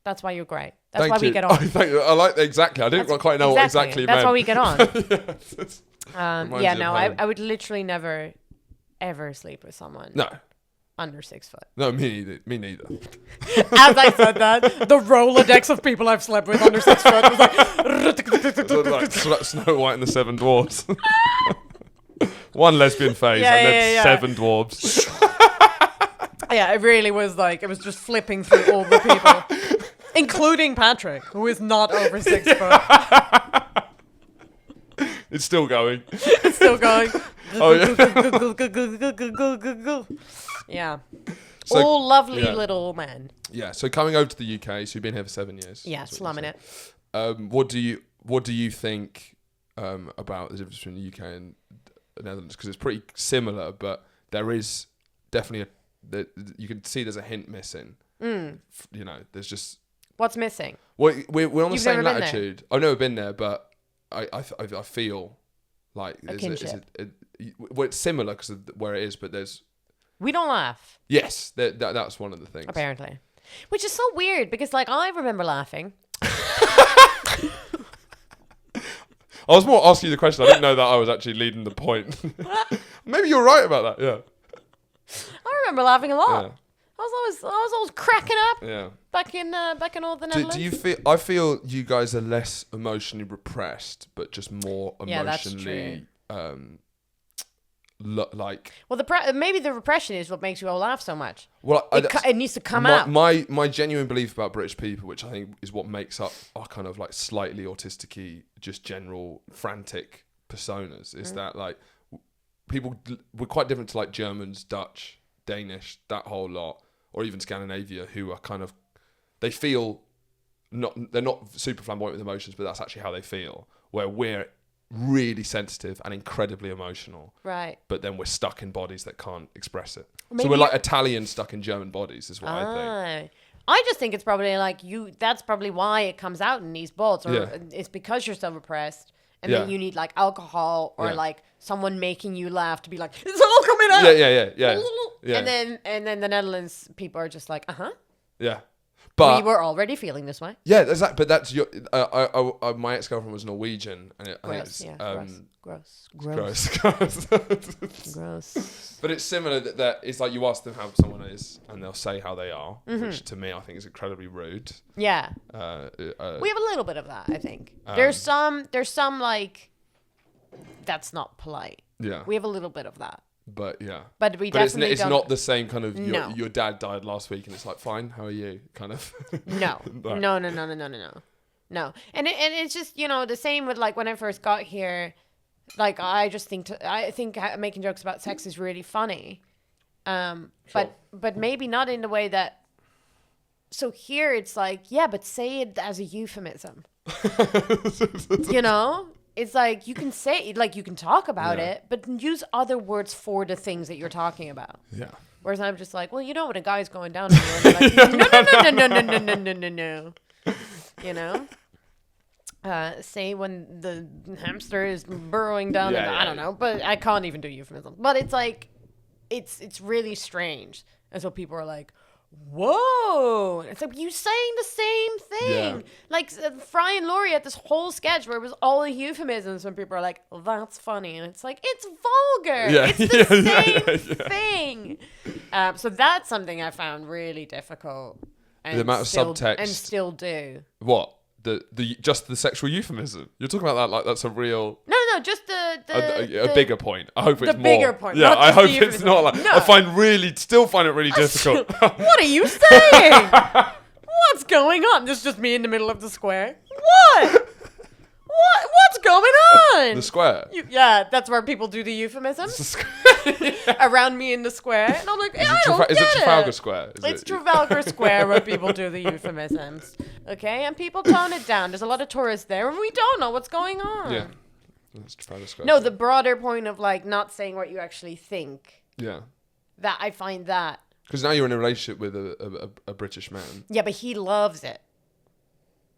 you're great. That's thank why you. we get on. Thank you. I like exactly. I didn't quite know what exactly you That's meant. why we get on. Reminds Yeah, you no, of home. I would literally never, ever sleep with someone No. under 6 foot. No, me neither. As I said that, the Rolodex of people I've slept with under 6 foot was like... It's like Snow White and the Seven Dwarfs. One lesbian phase and then 7 dwarves. Yeah, it really was like, it was just flipping through all the people, including Patrick, who is not over 6 foot. It's still going. It's still going. Oh, Yeah. So, all lovely yeah. little men. Yeah. So coming over to the UK, so you've been here for 7 years. Yeah, That's what slumming you it. said. What do you think about the difference between the UK and the Netherlands? Because it's pretty similar, but there is definitely you can see there's a hint missing. You know, there's just What's missing? well, we're on the You've same never been there? latitude. I've never been there, but I feel like A kinship. well, it's similar because of where it is, but there's We don't laugh, yes, that's one of the things. apparently. Which is so weird because, like, I remember laughing. I was more asking you the question. I didn't know that I was actually leading the point. Maybe you're right about that. Yeah. I remember laughing a lot. Yeah. I was always cracking up Yeah. back in all the Netherlands. Do you feel? I feel you guys are less emotionally repressed, but just more Yeah, that's emotionally, like. Well, maybe the repression is what makes you all laugh so much. Well, It needs to come out. My genuine belief about British people, which I think is what makes up our kind of like slightly autistic-y, just general frantic personas, is that like people we're quite different to like Germans, Dutch, Danish, that whole lot, or even Scandinavia, who are kind of they're not super flamboyant with emotions, but that's actually how they feel. Where we're really sensitive and incredibly emotional, Right. but then we're stuck in bodies that can't express it. Maybe So we're like Italians stuck in German bodies, is what I think. I just think it's probably like that's probably why it comes out in these balls, or Yeah. it's because you're so repressed, and Yeah. then you need like alcohol or Yeah. like someone making you laugh to be like, it's all coming out. Yeah. And then the Netherlands people are just like, Yeah. But we were already feeling this way. yeah, exactly. But that's your. My ex-girlfriend was Norwegian, and I think it's gross. Gross. But it's similar that it's like you ask them how someone is, and they'll say how they are, which to me I think is incredibly rude. Yeah. We have a little bit of that, I think. There's some like, that's not polite. Yeah. We have a little bit of that. But yeah. But we definitely it's don't. not the same kind of, No. your dad died last week, and it's like, fine, how are you? Kind of. No. Like, No. No. And it's just, the same with like when I first got here, like I think making jokes about sex is really funny. But maybe not in the way that, so here it's like, yeah, but say it as a euphemism. It's like you can say, like you can talk about it, but use other words for the things that you're talking about. Yeah. Whereas I'm just like, well, when a guy's going down on you, and no. Say when the hamster is burrowing down. I don't know, but I can't even do euphemism. But it's like, it's really strange, and so people are like, whoa, it's like you saying the same thing. Like Fry and Laurie had this whole sketch where it was all the euphemisms when people are like, oh, that's funny, and it's like, it's vulgar. It's the same thing. So that's something I found really difficult, and the amount of subtext, and still do. What the just the sexual euphemism you're talking about, that like that's a real no just a bigger point. I hope it's the more bigger point. Yeah, I hope it's euphemism. not like I still find it really difficult. What are you saying? What's going on? This is just me in the middle of the square. What? What's going on? The square. Yeah, that's where people do the euphemisms. Around me in the square. And I'm like, is it Trafalgar Square? It's Trafalgar Square where people do the euphemisms. Okay? And people tone it down. There's a lot of tourists there and we don't know what's going on. Yeah. That's Trafalgar Square. No, the broader point of like not saying what you actually think. Yeah. That I find that. Because now you're in a relationship with a British man. Yeah, but he loves it.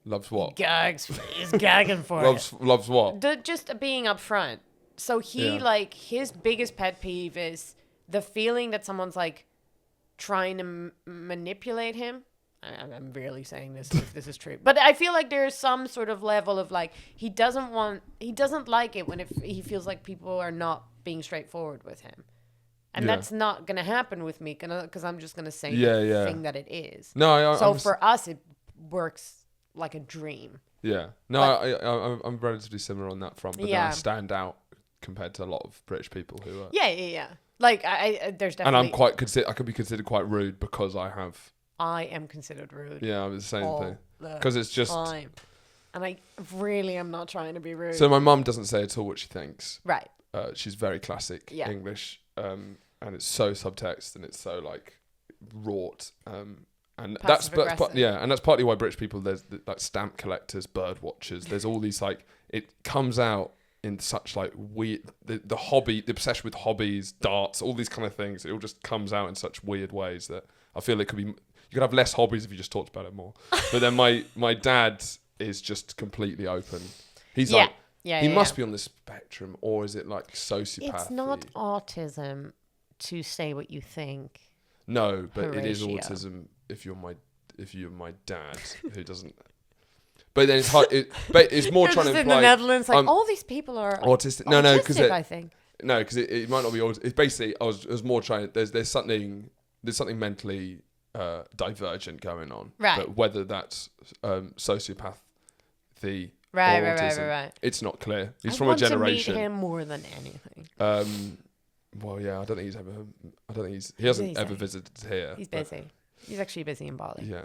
Loves what? Gags. He's gagging for it. Loves what? Just being upfront. So he like his biggest pet peeve is the feeling that someone's like trying to manipulate him. I'm really saying this if this is true, but I feel like there's some sort of level of like he doesn't like it when he feels like people are not being straightforward with him, and that's not gonna happen with me because I'm just gonna say the thing that it is. No, for us it works like a dream. Yeah. No, I'm relatively similar on that front, but then I stand out compared to a lot of British people who are. Yeah. Like there's definitely. And I'm I could be considered quite rude because I am considered rude. Yeah, I'm the same thing. Because it's just. Time. And I really am not trying to be rude. So my mum doesn't say at all what she thinks. Right. She's very classic English, and it's so subtext and it's so like wrought. And that's partly why British people, there's like stamp collectors, bird watchers. There's all these like it comes out in such like weird the obsession with hobbies, darts, all these kind of things. It all just comes out in such weird ways that I feel it could be. You could have less hobbies if you just talked about it more. But then my dad is just completely open. He's he must be on the spectrum, or is it like sociopathy? It's not autism to say what you think. No, but Horatio. It is autism if you're my dad who doesn't. But then it's hard. But it's more trying to imply. In the Netherlands, like all these people are autistic. No, because I think. No, because it might not be autistic. It's basically I was more trying. There's something mentally divergent going on. Right. But whether that's sociopathy. Right. It's not clear. He's from a generation. I want to meet him more than anything. Well, yeah, I don't think he hasn't ever visited here. He's busy. He's actually busy in Bali. Yeah.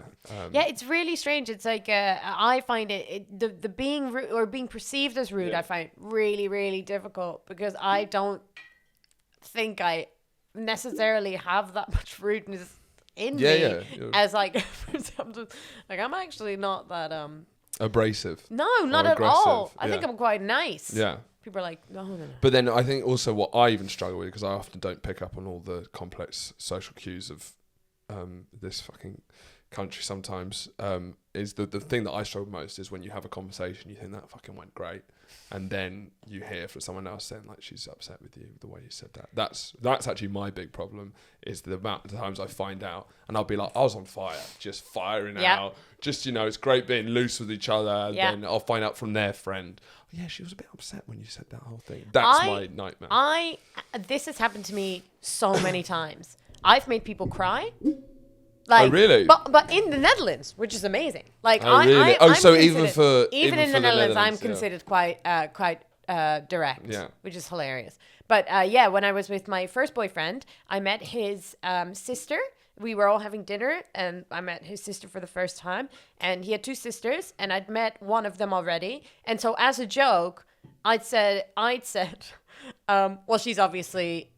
Yeah, it's really strange. It's like I find the being rude or being perceived as rude. I find really, really difficult because I don't think I necessarily have that much rudeness in me. As like, for example, like I'm actually not that abrasive. No, not at all. I think I'm quite nice. Yeah. People are like, no. But then I think also what I even struggle with, because I often don't pick up on all the complex social cues of this fucking country sometimes, is the thing that I struggle most is when you have a conversation, you think that fucking went great, and then you hear from someone else saying like she's upset with you the way you said that. That's actually my big problem, is the amount of times I find out and I'll be like, I was on fire, just firing out, just, you know, it's great being loose with each other, and then I'll find out from their friend, yeah, she was a bit upset when you said that whole thing. That's my nightmare. This has happened to me so many times. I've made people cry. Like, oh really? But in the Netherlands, which is amazing. Like, really? I'm even in the Netherlands, I'm considered quite direct, which is hilarious. But when I was with my first boyfriend, I met his sister. We were all having dinner, and I met his sister for the first time. And he had two sisters, and I'd met one of them already. And so, as a joke, I'd said, well, she's obviously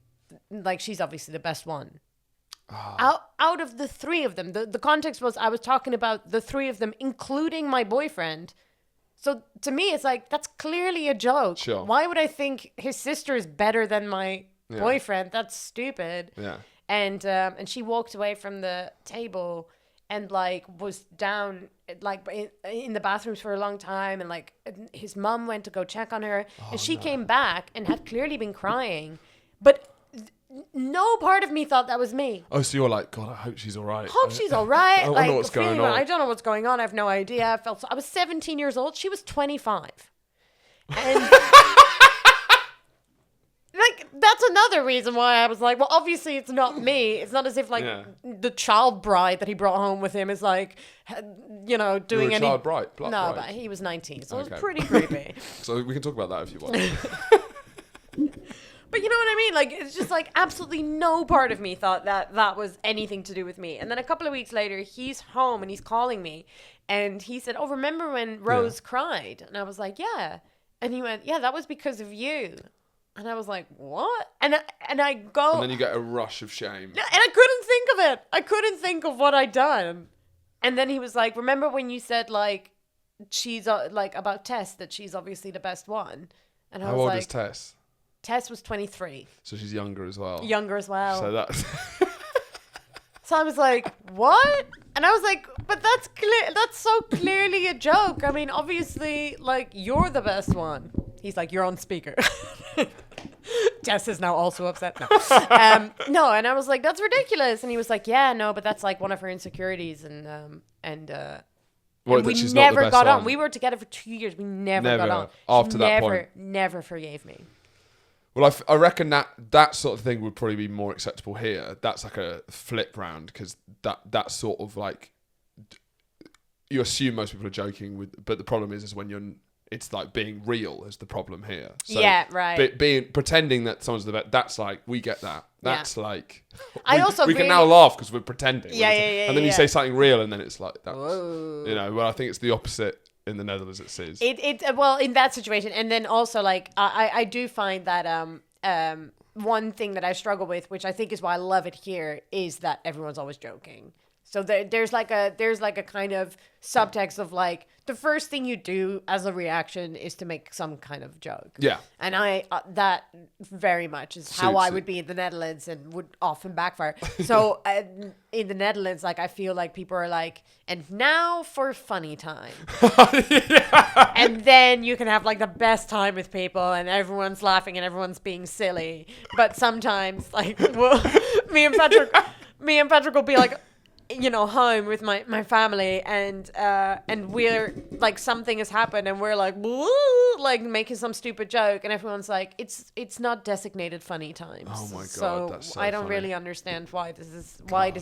the best one. Out of the three of them, the context was I was talking about the three of them, including my boyfriend. So to me, it's like, that's clearly a joke. Sure. Why would I think his sister is better than my boyfriend? That's stupid. Yeah. And she walked away from the table and like was down like in the bathrooms for a long time, and like his mom went to go check on her, and she came back and had clearly been crying, but no part of me thought that was me. Oh, so you're like, God, I hope she's all right. Hope she's all right. I wonder what's going on. I don't know what's going on. I have no idea. I was 17 years old. She was 25. And like, that's another reason why I was like, well, obviously it's not me. It's not as if like the child bride that he brought home with him is like, you know, doing any... child bride? No, but he was 19, so it was pretty creepy. So we can talk about that if you want. But you know what I mean? Like, it's just like absolutely no part of me thought that was anything to do with me. And then a couple of weeks later, he's home and he's calling me. And he said, oh, remember when Rose cried? And I was like, yeah. And he went, yeah, that was because of you. And I was like, what? And I go... And then you get a rush of shame. And I couldn't think of it. I couldn't think of what I'd done. And then he was like, remember when you said, like, she's, like, about Tess, that she's obviously the best one? And I was like... How old is Tess? Tess was 23. So she's younger as well. Younger as well. So that's... So I was like, what? And I was like, but that's clear. That's so clearly a joke. I mean, obviously, like, you're the best one. He's like, you're on speaker. Tess is now also upset. No. No, and I was like, that's ridiculous. And he was like, yeah, no, but that's like one of her insecurities. And we never got on. We were together for 2 years. We never got on. After that point. Never forgave me. Well, I reckon that sort of thing would probably be more acceptable here. That's like a flip round, because that sort of like, you assume most people are joking with, but the problem is when it's like being real is the problem here. So yeah, right. Pretending that someone's the best, that's like, we get that. That's like, we can now laugh because we're pretending. Yeah. And then you say something real, and then it's like, that's, you know, well, I think it's the opposite. In the Netherlands, it says. Well, in that situation, and then also like I do find that one thing that I struggle with, which I think is why I love it here, is that everyone's always joking. So there's like a kind of subtext of like, the first thing you do as a reaction is to make some kind of joke. Yeah. And I that very much is how I would be in the Netherlands, and would often backfire. So in the Netherlands, like, I feel like people are like, and now for funny time. Yeah. And then you can have like the best time with people, and everyone's laughing and everyone's being silly. But sometimes, like, me and Patrick will be like, you know, home with my family, and we're like, something has happened, and we're like, woo, like making some stupid joke, and everyone's like, it's not designated funny times. Oh my God, so that's so I don't funny. really understand why this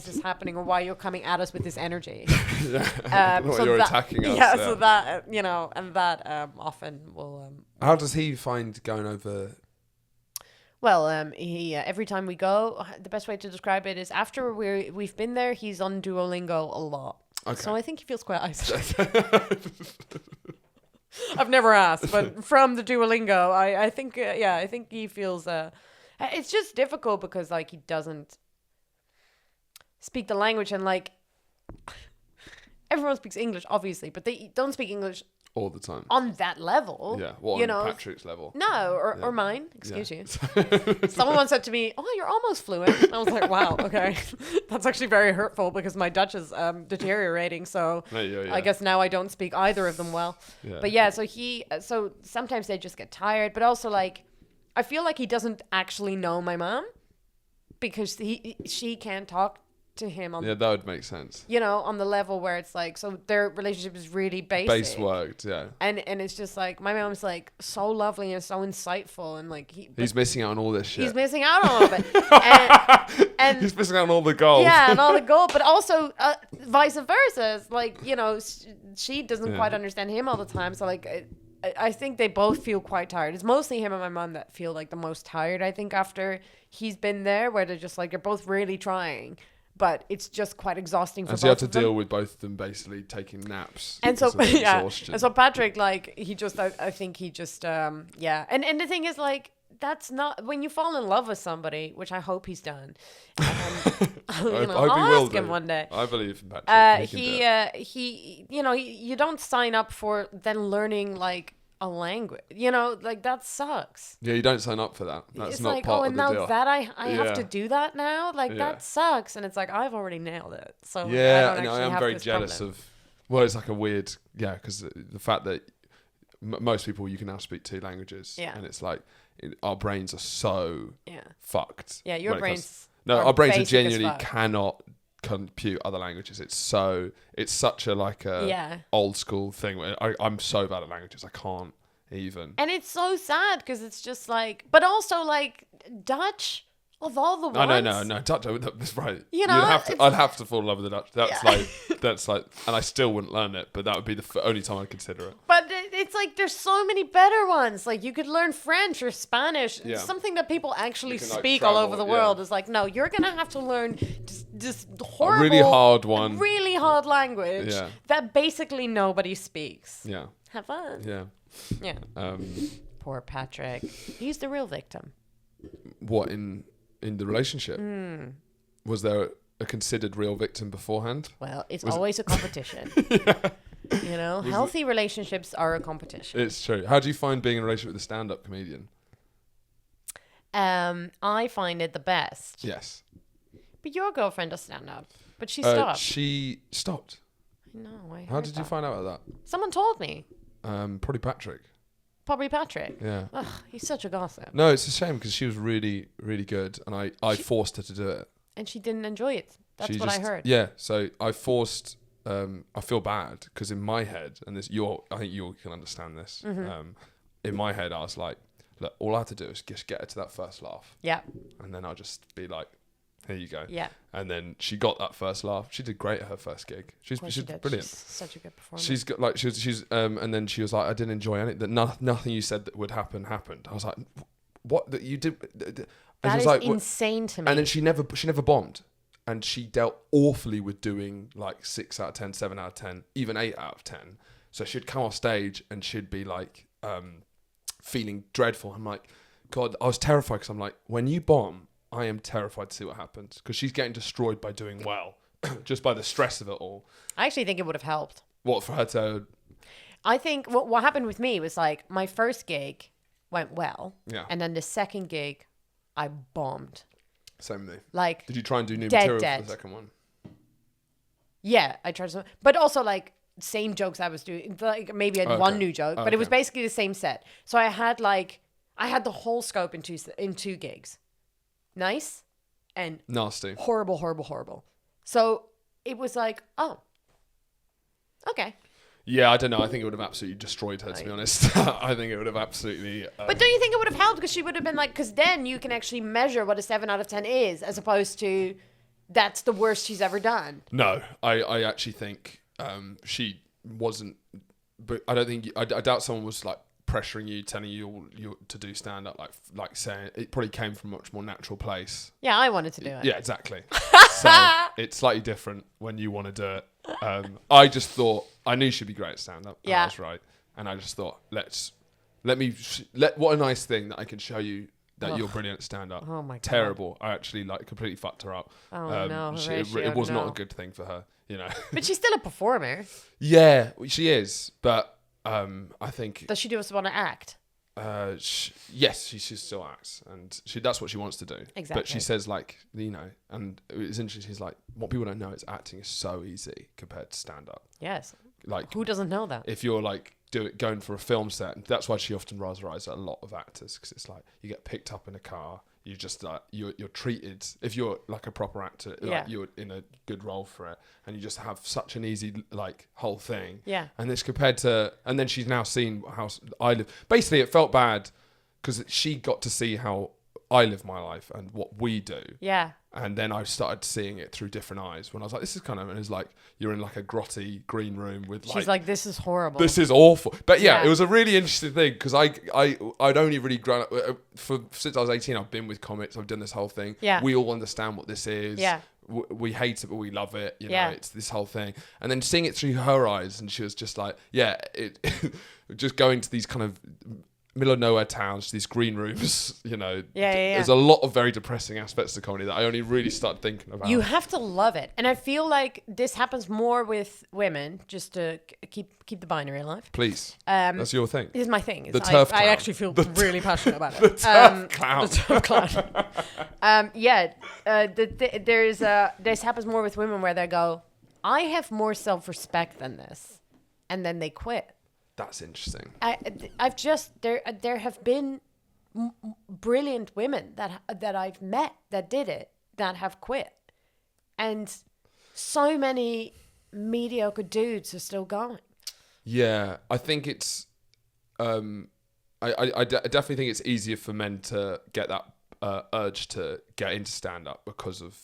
is happening, or why you're coming at us with this energy. So you're attacking us. Yeah, so that, you know, and that often will. How does he find going over? Well, he every time we go, the best way to describe it is, after we've been there, he's on Duolingo a lot. Okay. So I think he feels quite isolated. I've never asked, but from the Duolingo, I think I think he feels. It's just difficult because like he doesn't speak the language, and like everyone speaks English, obviously, but they don't speak English all the time. on that level. Yeah, well, you on know, Patrick's level. No, or, Yeah. or mine. Excuse Yeah. you. Someone once said to me, "Oh, you're almost fluent." And I was like, "Wow, okay, that's actually very hurtful because my Dutch is deteriorating. So Yeah. I guess now I don't speak either of them well." Yeah. But yeah, so sometimes they just get tired, but also like, I feel like he doesn't actually know my mom because she can't talk to him on Yeah, that would make sense. on the level where it's like, so their relationship is really basic. Base worked, yeah. And it's just like, my mom's like so lovely and so insightful, and like He's missing out on all this shit. he's missing out on all of it. And He's missing out on all the gold. yeah, and all the gold, but also vice versa. It's like, she doesn't quite understand him all the time. So like, I think they both feel quite tired. It's mostly him and my mom that feel like the most tired, I think, after he's been there, where they're just like, they're both really trying, but it's just quite exhausting for And both so you have to of them. deal with both of them basically taking naps. And so, because of yeah. exhaustion. And so Patrick, like, he just, I think he just, yeah. And the thing is, like, that's not, when you fall in love with somebody, which I hope he's done. I hope he I'll will ask him do. one day. I believe in Patrick. He you don't sign up for then learning, like, a language, like, that sucks. Yeah, you don't sign up for that. That's It's not like, part oh, of and the now deal. that I have Yeah. to do that now, like, Yeah. that sucks. And it's like, I've already nailed it. So Yeah, I and don't I actually am have very this jealous problem. of. Well, it's like a weird, because the fact that most people you can now speak 2 languages, Yeah. and it's like our brains are so Yeah. fucked. Yeah, your when it comes- brains. No, are our brains are basic as genuinely fuck. cannot compute other languages. It's such a like a Yeah. old school thing. Where I'm so bad at languages, I can't even. And it's so sad because it's just like, but also like Dutch of all the No, ones. no, Dutch. That's right. You know, I'd have to fall in love with the Dutch. That's Yeah. like, and I still wouldn't learn it, but that would be the only time I'd consider it. But it's like there's so many better ones. Like you could learn French or Spanish. Yeah. Something that people actually You can, like, speak all over travel, the yeah. world is like, no, you're gonna have to learn this horrible, really hard one. really hard language Yeah. that basically nobody speaks. Yeah, Have fun. yeah. Yeah. Poor Patrick. He's the real victim. What in the relationship? Was there a considered real victim beforehand? Well, it's Was it- always a competition. Healthy relationships are a competition. It's true. How do you find being in a relationship with a stand-up comedian? I find it the best. Yes. But your girlfriend does stand up. But she stopped. She stopped. No, I How heard did you that. find out about Someone told me. that? Probably Patrick. Probably Patrick. Yeah. Ugh, he's such a gossip. No, it's a shame because she was really, really good, and I forced her to do it. And she didn't enjoy it. That's She what I just- heard. Yeah, so I forced. I feel bad because in my head, and this, I think you can understand this. Mm-hmm. In my head, I was like, look, all I have to do is just get her to that first laugh, Yeah. and then I'll just be like, here you go. Yeah. And then she got that first laugh. She did great at her first gig. Of course she She's did. brilliant. She's such a good performer. She's got like she's and then she was like, I didn't enjoy any that nothing you said that would happen happened. I was like, what that you did? And she that was is like, insane to me. and then she never bombed, and she dealt awfully with doing like 6 out of 10, 7 out of 10, even 8 out of 10. So she'd come off stage and she'd be like feeling dreadful. I'm like, God, I was terrified because I'm like, when you bomb, I am terrified to see what happens because she's getting destroyed by doing well, just by the stress of it all. I actually think it would have helped. What for her to? I think what happened with me was like my first gig went well. Yeah. And then the second gig, I bombed. Same with me. Like, Did you try and do new Dead, material dead. for the second one? yeah, I tried to, but also like same jokes I was doing. Like maybe I had one new joke, but it was Okay. basically the same set. So I had the whole scope in two gigs. Nice and Nasty. horrible, horrible, horrible. So it was like, oh, okay. Yeah, I don't know. I think it would have absolutely destroyed her, to be honest. I think it would have absolutely... But don't you think it would have helped because she would have been like, because then you can actually measure what a 7 out of 10 is as opposed to that's the worst she's ever done. No, I actually think she wasn't... But I don't think... I doubt someone was like pressuring you, telling you to do stand-up, like saying... It probably came from a much more natural place. Yeah, I wanted to do it. Yeah, exactly. So it's slightly different when you want to do it. I just thought... I knew she'd be great at stand-up. Yeah. I was right. And I just thought, what a nice thing that I can show you that you're brilliant at stand-up. Oh my God. Terrible. I actually completely fucked her up. Oh, no, It Horatio, was not no. a good thing for her, you know. But she's still a performer. Yeah, she is, but I think Does she just want to act? yes, she still acts, and that's what she wants to do. Exactly. But she says, like, you know, and it's interesting. She's like, what people don't know is acting is so easy compared to stand up. Yes. Like, Who doesn't know that? if you're like going for a film set, and that's why she often razzerises a lot of actors, because it's like you get picked up in a car, you just like you're treated, if you're like a proper actor, like you're in a good role for it, and you just have such an easy like whole thing. Yeah. And it's compared to, and then she's now seen how I live. Basically, it felt bad because she got to see how I live my life and what we do. Yeah. And then I started seeing it through different eyes when I was like, this is kind of, and it's like, you're in like a grotty green room with like... She's like, this is horrible. This is awful. But yeah, Yeah. it was a really interesting thing because I'd only really grown up, since I was 18, I've been with comics, I've done this whole thing. Yeah. We all understand what this is. Yeah. We hate it, but we love it. You know, Yeah. it's this whole thing. And then seeing it through her eyes, and she was just like, yeah, just going to these kind of middle of nowhere towns, these green rooms, you know. Yeah. There's a lot of very depressing aspects to comedy that I only really started thinking about. You have to love it. And I feel like this happens more with women, just to keep the binary alive. Please. That's your thing. This is my thing. The turf I clown. actually feel really passionate about it. The turf clown. The turf clown. This happens more with women where they go, I have more self-respect than this. And then they quit. That's interesting. I've just there have been brilliant women that I've met that did it, that have quit, and so many mediocre dudes are still going. Yeah, I think it's I definitely think it's easier for men to get that urge to get into stand up because of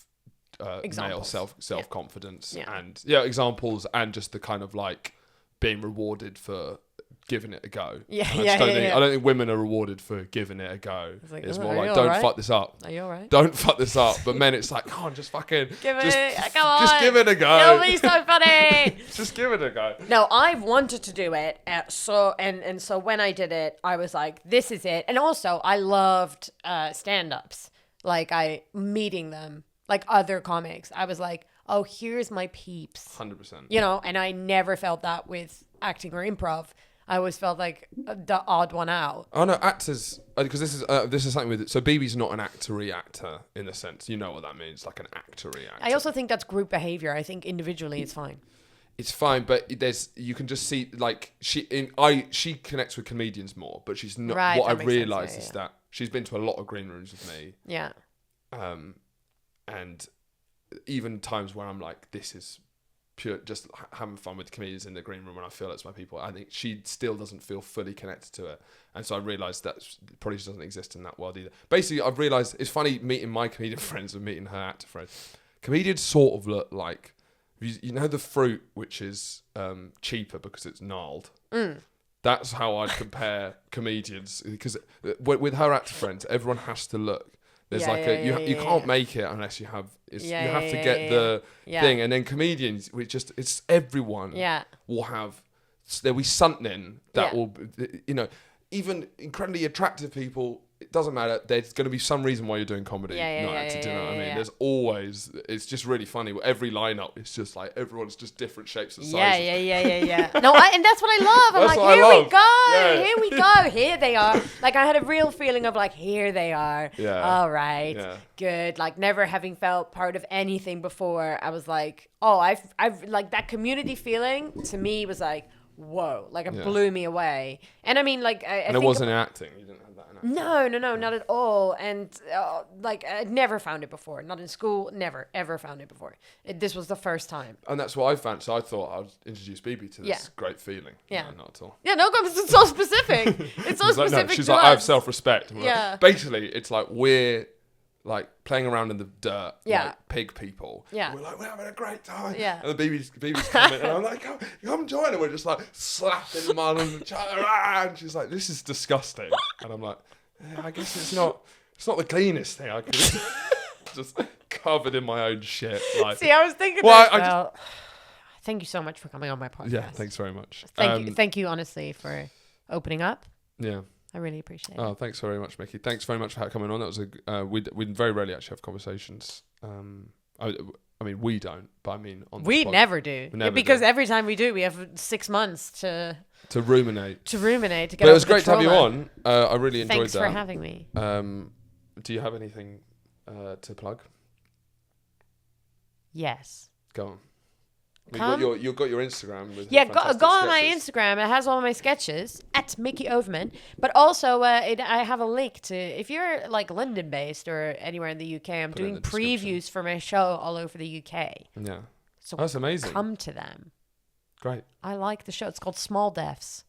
male self confidence and examples, and just the kind of like being rewarded for giving it a go. I don't think women are rewarded for giving it a go. It's more like, don't fuck this up. Are you all right? Don't fuck this up. But men, it's like, come on, just fucking Come on. Just give it a go. It'll be so funny. Just give it a go. No, I wanted to do it. So when I did it, I was like, this is it. And also, I loved stand-ups. Like, meeting them, like other comics. I was like, oh, here's my peeps. 100%. You know, and I never felt that with acting or improv. I always felt like the odd one out. Oh no, actors, because this is something with it. So BB's not an actor in a sense. You know what that means, like an actor-y actor. I also think that's group behavior. I think individually it's fine. It's fine, but you can just see like she connects with comedians more, but she's not. Right, what I that makes realised sense, is that she's been to a lot of green rooms with me. Yeah. And even times where I'm like, this is pure, just having fun with comedians in the green room when I feel it's my people. I think she still doesn't feel fully connected to it. And so I realised that probably doesn't exist in that world either. Basically, I've realised it's funny meeting my comedian friends and meeting her actor friends. Comedians sort of look like, you know, the fruit which is cheaper because it's gnarled. That's how I'd compare comedians, because with her actor friends, everyone has to look. There's you can't make it unless you have you have to get the thing, and then comedians, it's everyone will have, there'll be something that will, you know, even incredibly attractive people, it doesn't matter, there's going to be some reason why you're doing comedy, not acting, do you know what I mean? There's always, it's just really funny, every lineup it's just like everyone's just different shapes and sizes. No, and that's what I love. I'm like, here we go, here they are. Like, I had a real feeling of like, here they are. All right, good. Like, never having felt part of anything before, I was like, oh, I've like, that community feeling to me was like, whoa, like, it blew me away. And I mean, like, and it wasn't acting. You didn't have that in acting. No, not at all. And like, I'd never found it before. Not in school. Never, ever found it before. This was the first time. And that's what I found. So I thought I'd introduce BB to this great feeling. Yeah. No, not at all. Yeah, no, it's so specific. It's so specific. No. She's to like, us. I have self-respect. Yeah. Like, basically, it's like we're like playing around in the dirt, like pig people. Yeah. We're like, we're having a great time. Yeah. And the BB's coming, and I'm like, come join. And we're just like slapping mud on each other. And she's like, this is disgusting. And I'm like, I guess it's not the cleanest thing I could just covered in my own shit. Like, see, I was thinking thank you so much for coming on my podcast. Yeah, thanks very much. Thank you honestly for opening up. Yeah. I really appreciate it. Oh, thanks very much, Micky. Thanks very much for coming on. That was we very rarely actually have conversations. I mean, we don't, but I mean, on We never do. We never because do. every time we do, we have 6 months to ruminate. To get But it was over the great to have you trauma. on. I really enjoyed Thanks that. for having me. Do you have anything to plug? Yes. Go on. Come. You've got your Instagram with Yeah, go on my sketches. Instagram. It has all my sketches at Micky Overman. But also, I have a link to if you're like London based or anywhere in the UK. I'm Put it in doing the description. previews for my show all over the UK. Yeah. So That's amazing. come to them. Great. I like the show. It's called Small Deaths.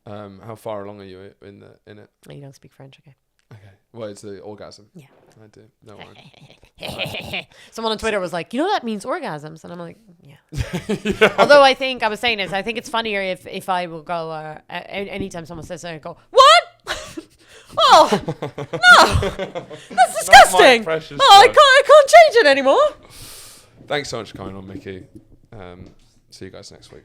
How far along are you in it? Oh, you don't speak French, okay? Okay. Well, it's the orgasm. Yeah. I do. No worry. Someone on Twitter was like, that means orgasms, and I'm like, yeah. Although I was saying this, I think it's funnier if I will go anytime someone says something, I go, what? Oh no, that's disgusting. I can't change it anymore. Thanks so much for coming on, Micky. See you guys next week.